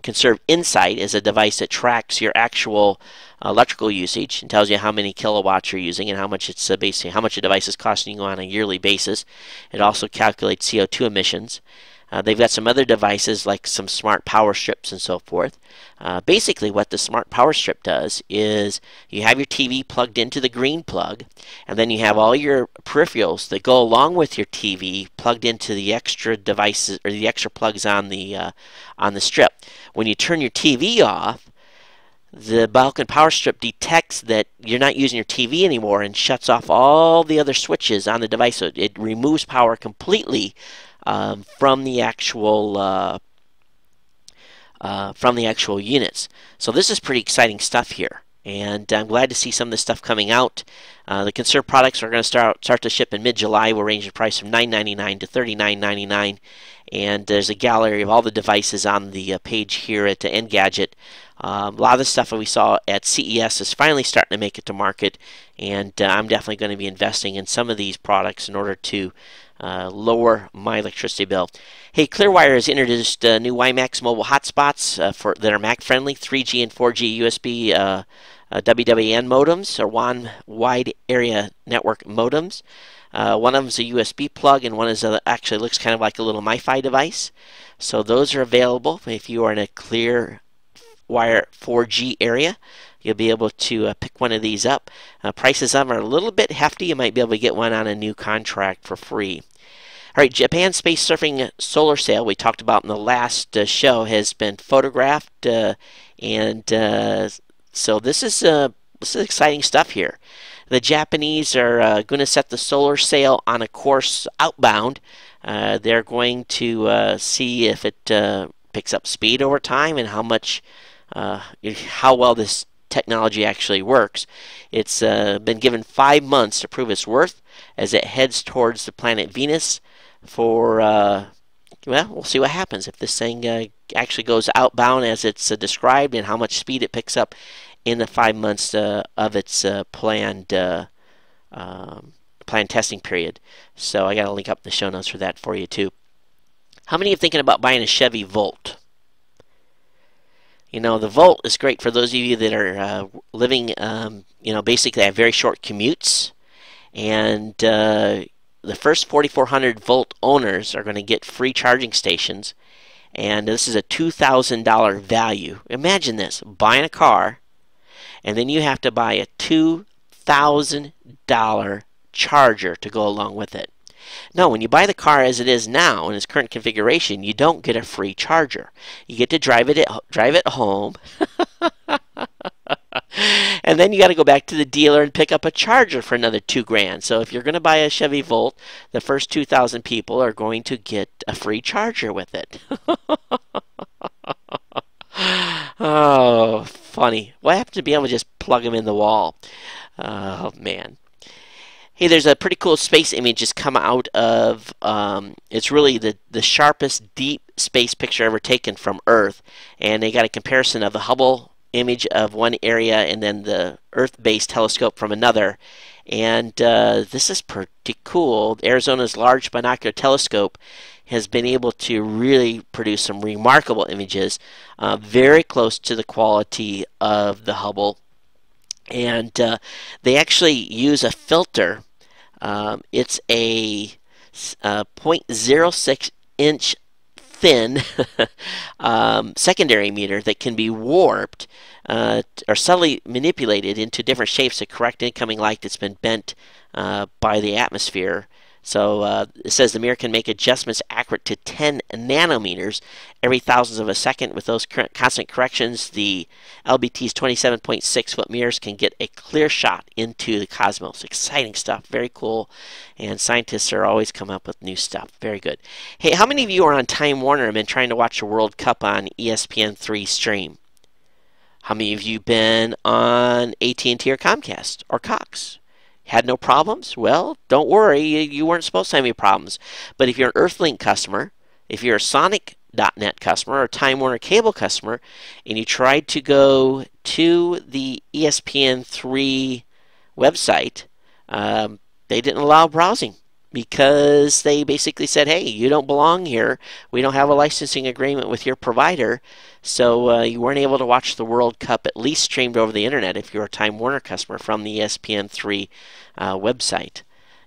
Speaker 1: Conserve Insight is a device that tracks your actual electrical usage and tells you how many kilowatts you're using and how much it's basically how much a device is costing you on a yearly basis. It also calculates CO2 emissions. They've got some other devices like some smart power strips and so forth. Basically what the smart power strip does is you have your TV plugged into the green plug, and then you have all your peripherals that go along with your TV plugged into the extra devices or the extra plugs on the strip. When you turn your TV off, the Belkin power strip detects that you're not using your TV anymore and shuts off all the other switches on the device. So it removes power completely from the actual units. So this is pretty exciting stuff here, and I'm glad to see some of this stuff coming out. The Conserve products are going to start to ship in mid-July. Will range in price from $9.99 to $39.99, and there's a gallery of all the devices on the page here at Engadget. A lot of the stuff that we saw at CES is finally starting to make it to market, and I'm definitely going to be investing in some of these products in order to lower my electricity bill. Hey, Clearwire has introduced new WiMAX mobile hotspots that are Mac friendly, 3G and 4G USB WWN modems, or WAN wide area network modems. One of them is a USB plug, and one is actually looks kind of like a little MiFi device. So those are available if you are in a Clearwire 4G area. You'll be able to pick one of these up. Prices of them are a little bit hefty. You might be able to get one on a new contract for free. All right, Japan Space Surfing Solar Sail, we talked about in the last show, has been photographed. So this is this is exciting stuff here. The Japanese are going to set the solar sail on a course outbound. They're going to see if it picks up speed over time and how well this technology actually works. It's been given 5 months to prove its worth as it heads towards the planet Venus for, well, we'll see what happens if this thing actually goes outbound as it's described and how much speed it picks up in the 5 months of its planned testing period. So I got to link up the show notes for that for you too. How many are thinking about buying a Chevy Volt? You know, the Volt is great for those of you that are living, basically have very short commutes. And the first 4,400 Volt owners are going to get free charging stations. And this is a $2,000 value. Imagine this, buying a car, and then you have to buy a $2,000 charger to go along with it. No, when you buy the car as it is now in its current configuration, you don't get a free charger. You get to drive it home, and then you got to go back to the dealer and pick up a charger for another $2,000. So if you're going to buy a Chevy Volt, the first 2,000 people are going to get a free charger with it. Oh, funny. What happened to be able to just plug them in the wall? Oh, man. Hey, there's a pretty cool space image that's come out of, it's really the sharpest deep space picture ever taken from Earth. And they got a comparison of the Hubble image of one area and then the Earth-based telescope from another. And this is pretty cool. Arizona's Large Binocular Telescope has been able to really produce some remarkable images, very close to the quality of the Hubble. And they actually use a filter. It's a 0.06 inch thin secondary meter that can be warped or subtly manipulated into different shapes to correct incoming light that's been bent by the atmosphere. So it says the mirror can make adjustments accurate to 10 nanometers every thousandth of a second. With those constant corrections, the LBT's 27.6-foot mirrors can get a clear shot into the cosmos. Exciting stuff. Very cool. And scientists are always coming up with new stuff. Very good. Hey, how many of you are on Time Warner and been trying to watch the World Cup on ESPN3 stream? How many of you been on AT&T or Comcast or Cox? Had no problems? Well, don't worry, you weren't supposed to have any problems. But if you're an Earthlink customer, if you're a Sonic.net customer or a Time Warner Cable customer, and you tried to go to the ESPN3 website, they didn't allow browsing because they basically said, hey, you don't belong here. We don't have a licensing agreement with your provider. So you weren't able to watch the World Cup, at least streamed over the internet if you're a Time Warner customer from the ESPN3 website.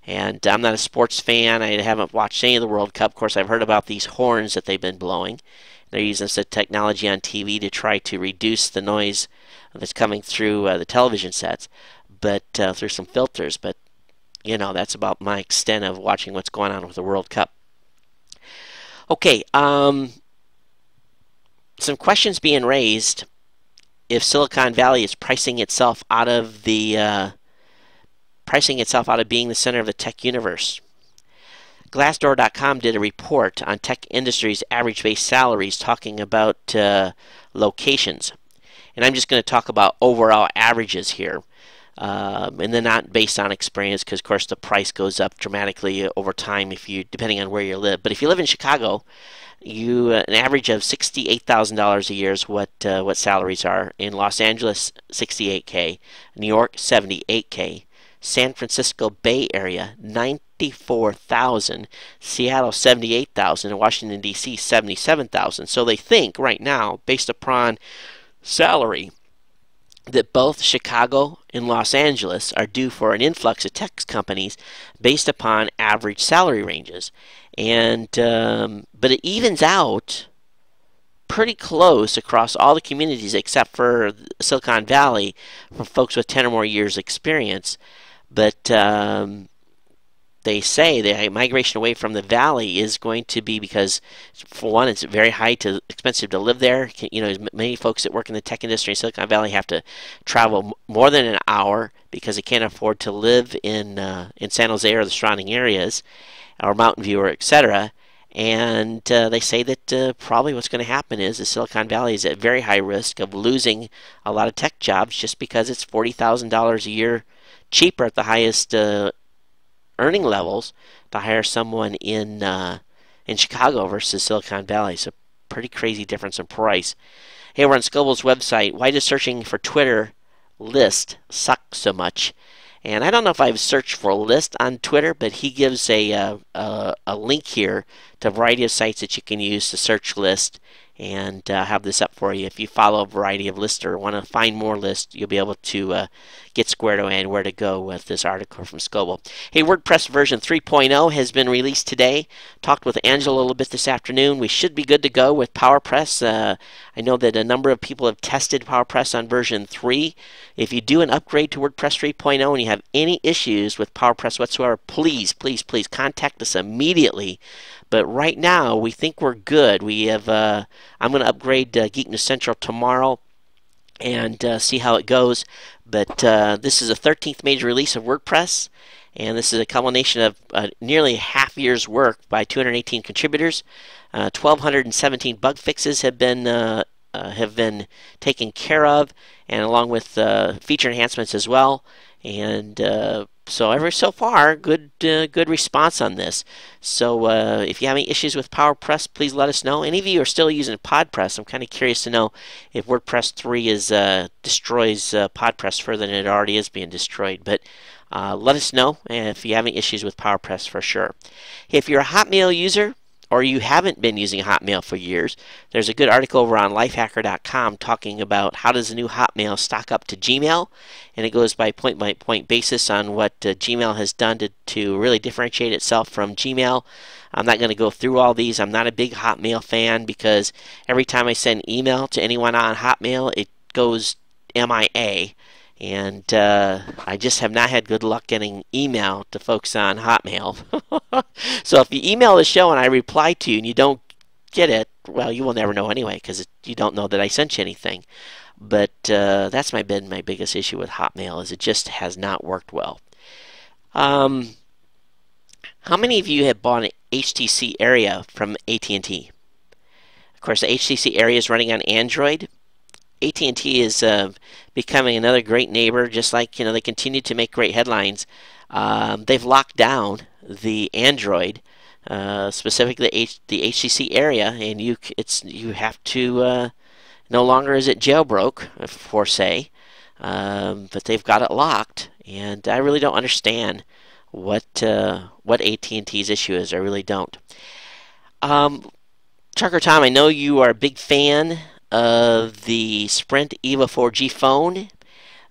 Speaker 1: And I'm not a sports fan. I haven't watched any of the World Cup. Of course, I've heard about these horns that they've been blowing. They're using this technology on TV to try to reduce the noise that's coming through the television sets, but through some filters. But, you know, that's about my extent of watching what's going on with the World Cup. Okay, some questions being raised if Silicon Valley is pricing itself out of being the center of the tech universe. Glassdoor.com did a report on tech industry's average base salaries talking about locations. And I'm just going to talk about overall averages here. And they're not based on experience because, of course, the price goes up dramatically over time depending on where you live. But if you live in Chicago, an average of $68,000 a year is what salaries are. In Los Angeles, $68K. New York, $78K. San Francisco Bay Area, $94,000. Seattle, $78,000. And Washington, D.C., $77,000. So they think right now, based upon salary, that both Chicago and Los Angeles are due for an influx of tech companies based upon average salary ranges. And but it evens out pretty close across all the communities except for Silicon Valley for folks with 10 or more years experience. But they say the migration away from the valley is going to be because, for one, it's very expensive to live there. Many folks that work in the tech industry in Silicon Valley have to travel more than an hour because they can't afford to live in San Jose or the surrounding areas, or Mountain View, or etc. And they say that probably what's going to happen is the Silicon Valley is at very high risk of losing a lot of tech jobs just because it's $40,000 a year cheaper at the highest earning levels to hire someone in Chicago versus Silicon Valley. So pretty crazy difference in price. Hey, we're on Scoble's website. Why does searching for Twitter list suck so much? And I don't know if I've searched for a list on Twitter, but he gives a link here to a variety of sites that you can use to search list, and have this up for you. If you follow a variety of lists or want to find more lists, you'll be able to get squared away and where to go with this article from Scoble. Hey, WordPress version 3.0 has been released today. Talked with Angela a little bit this afternoon. We should be good to go with PowerPress. I know that a number of people have tested PowerPress on version 3. If you do an upgrade to WordPress 3.0 and you have any issues with PowerPress whatsoever, please, please, please contact us immediately. But right now, we think we're good. We have. I'm going to upgrade Geek News Central tomorrow and see how it goes. But this is the 13th major release of WordPress, and this is a culmination of nearly a half year's work by 218 contributors. 1,217 bug fixes have been taken care of, and along with feature enhancements as well. And so far, good response on this. So if you have any issues with PowerPress, please let us know. Any of you are still using PodPress, I'm kind of curious to know if WordPress 3 destroys PodPress further than it already is being destroyed. But let us know if you have any issues with PowerPress for sure. If you're a Hotmail user, or you haven't been using Hotmail for years, there's a good article over on lifehacker.com talking about how does the new Hotmail stock up to Gmail, and it goes by point basis on what Gmail has done to really differentiate itself from Gmail. I'm not going to go through all these. I'm not a big Hotmail fan because every time I send email to anyone on Hotmail, it goes MIA. And I just have not had good luck getting email to folks on Hotmail. So if you email the show and I reply to you and you don't get it, well, you will never know anyway because you don't know that I sent you anything. But that's been my biggest issue with Hotmail, is it just has not worked well. How many of you have bought an HTC Area from AT&T? Of course, the HTC Area is running on Android. AT&T is becoming another great neighbor, just like they continue to make great headlines. They've locked down the Android, specifically the HTC Area, and you have to no longer is it jailbroke for say, but they've got it locked, and I really don't understand what AT&T's issue is. I really don't. Trucker Tom, I know you are a big fan of the Sprint EVO 4G phone,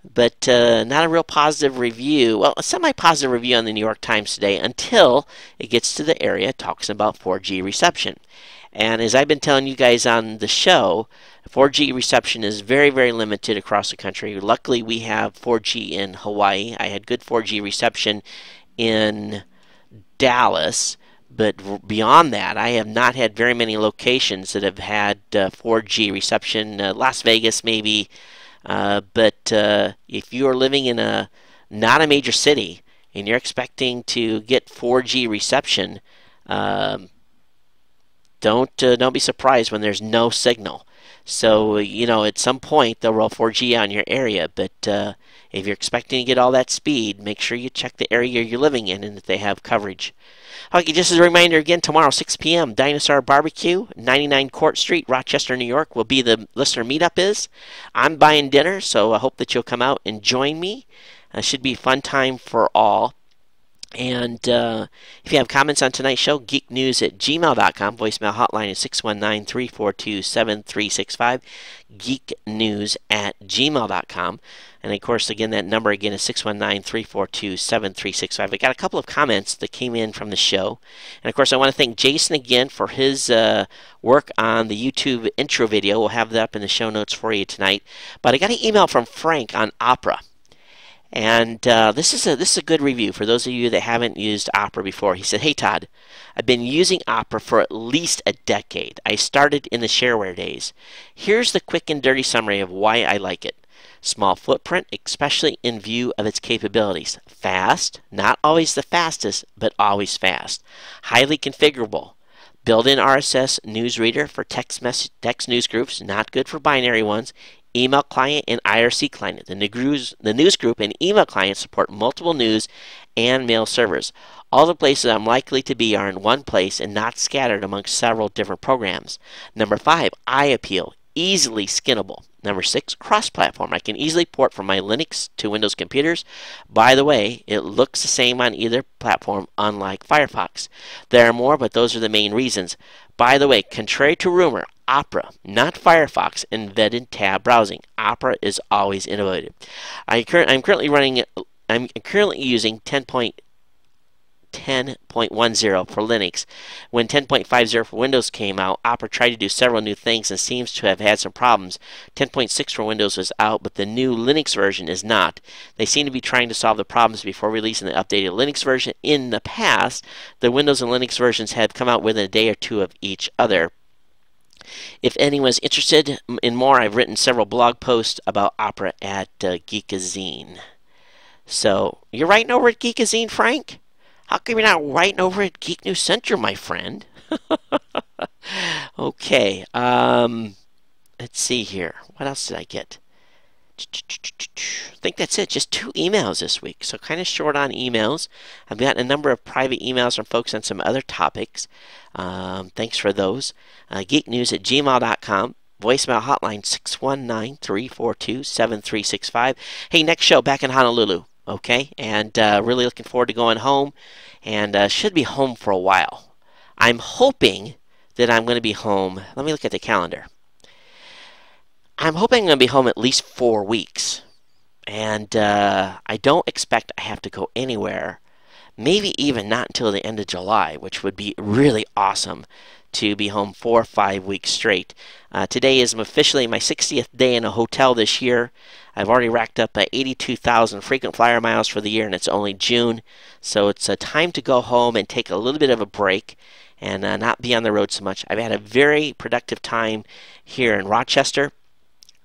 Speaker 1: but not a real positive review. Well, a semi-positive review on the New York Times today until it gets to the area talks about 4G reception. And as I've been telling you guys on the show, 4G reception is very, very limited across the country. Luckily, we have 4G in Hawaii. I had good 4G reception in Dallas. But beyond that, I have not had very many locations that have had 4G reception. Las Vegas, maybe. But if you are living in not a major city and you're expecting to get 4G reception, don't be surprised when there's no signal. So at some point they'll roll 4G on your area. But if you're expecting to get all that speed, make sure you check the area you're living in and that they have coverage. Okay, just as a reminder again, tomorrow 6 p.m. Dinosaur BBQ, 99 Court Street, Rochester, New York, will be the listener meetup is. I'm buying dinner, so I hope that you'll come out and join me. It should be a fun time for all. And if you have comments on tonight's show, geeknews@gmail.com. Voicemail hotline is 619-342-7365. geeknews@gmail.com. And of course, again, that number again is 619-342-7365. I got a couple of comments that came in from the show. And of course, I want to thank Jason again for his work on the YouTube intro video. We'll have that up in the show notes for you tonight. But I got an email from Frank on Opera. And this is a good review for those of you that haven't used Opera before. He said, "Hey Todd, I've been using Opera for at least a decade. I started in the shareware days. Here's the quick and dirty summary of why I like it. Small footprint, especially in view of its capabilities. Fast, not always the fastest, but always fast. Highly configurable. Built-in RSS news reader for text news groups, not good for binary ones. Email client and IRC client. The news group and email client support multiple news and mail servers. All the places I'm likely to be are in one place and not scattered amongst several different programs. Number 5, eye appeal. Easily skinnable. Number 6, cross-platform. I can easily port from my Linux to Windows computers. By the way, it looks the same on either platform, unlike Firefox. There are more, but those are the main reasons. By the way, contrary to rumor, Opera, not Firefox, invented tab browsing. Opera is always innovative. I'm currently using 10.10.10 for Linux. When 10.50 for Windows came out, Opera tried to do several new things and seems to have had some problems. 10.6 for Windows was out, but the new Linux version is not. They seem to be trying to solve the problems before releasing the updated Linux version. In the past, the Windows and Linux versions had come out within a day or two of each other. If anyone's interested in more, I've written several blog posts about Opera at Geekazine. So, you're writing over at Geekazine, Frank? How come you're not writing over at Geek News Central, my friend? Okay, let's see here. What else did I get? I think that's it. Just 2 emails this week. So kind of short on emails. I've gotten a number of private emails from folks on some other topics. Thanks for those. geeknews@gmail.com. Voicemail hotline 619-342-7365. Hey, next show back in Honolulu. Okay, and really looking forward to going home, and should be home for a while. I'm hoping that I'm going to be home. Let me look at the calendar. I'm hoping I'm going to be home at least 4 weeks, and I don't expect I have to go anywhere. Maybe even not until the end of July, which would be really awesome to be home 4 or 5 weeks straight. Today is officially my 60th day in a hotel this year. I've already racked up 82,000 frequent flyer miles for the year, and it's only June. So it's time to go home and take a little bit of a break and not be on the road so much. I've had a very productive time here in Rochester.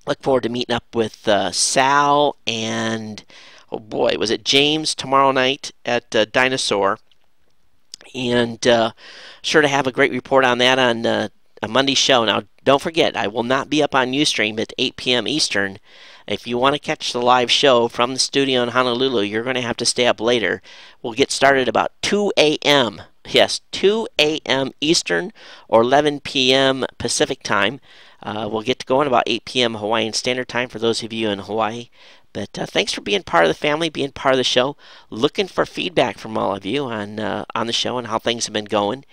Speaker 1: Look forward to meeting up with Sal and, oh boy, was it James tomorrow night at Dinosaur. And sure to have a great report on that on a Monday show. Now, don't forget, I will not be up on Ustream at 8 p.m. Eastern. If you want to catch the live show from the studio in Honolulu, you're going to have to stay up later. We'll get started about 2 a.m. Yes, 2 a.m. Eastern or 11 p.m. Pacific time. We'll get to going about 8 p.m. Hawaiian Standard Time for those of you in Hawaii. But thanks for being part of the family, being part of the show. Looking for feedback from all of you on the show and how things have been going.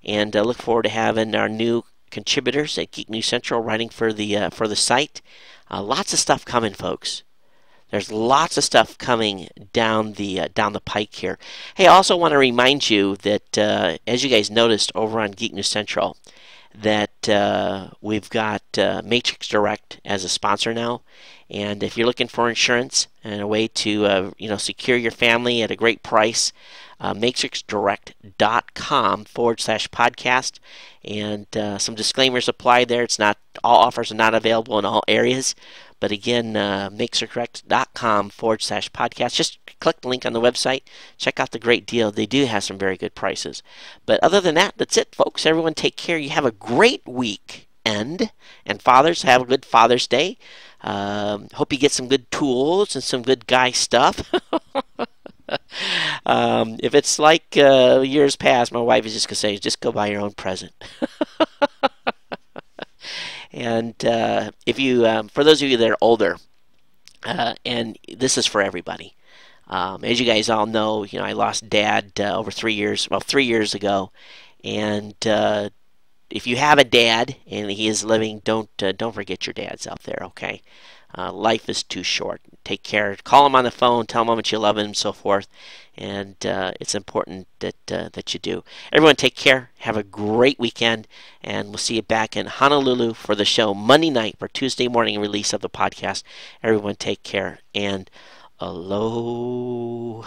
Speaker 1: And look forward to having our new contributors at Geek News Central writing for the site. Lots of stuff coming, folks. There's lots of stuff coming down the pike here. Hey, I also want to remind you that as you guys noticed over on Geek News Central, that we've got Matrix Direct as a sponsor now. And if you're looking for insurance and a way to secure your family at a great price, matrixdirect.com/podcast. And some disclaimers apply there. It's not all offers are not available in all areas. But again, matrixdirect.com/podcast. Just click the link on the website. Check out the great deal. They do have some very good prices. But other than that, that's it, folks. Everyone take care. You have a great weekend. And fathers, have a good Father's Day. Hope you get some good tools and some good guy stuff. If it's like years past, my wife is just going to say, just go buy your own present. And if you, for those of you that are older, and this is for everybody, as you guys all know, I lost Dad over 3 years, 3 years ago, and if you have a dad and he is living, don't forget your dads out there, okay? Life is too short. Take care. Call him on the phone. Tell him how much you love him, and so forth. And it's important that you do. Everyone, take care. Have a great weekend, and we'll see you back in Honolulu for the show Monday night for Tuesday morning release of the podcast. Everyone, take care, and Aloha.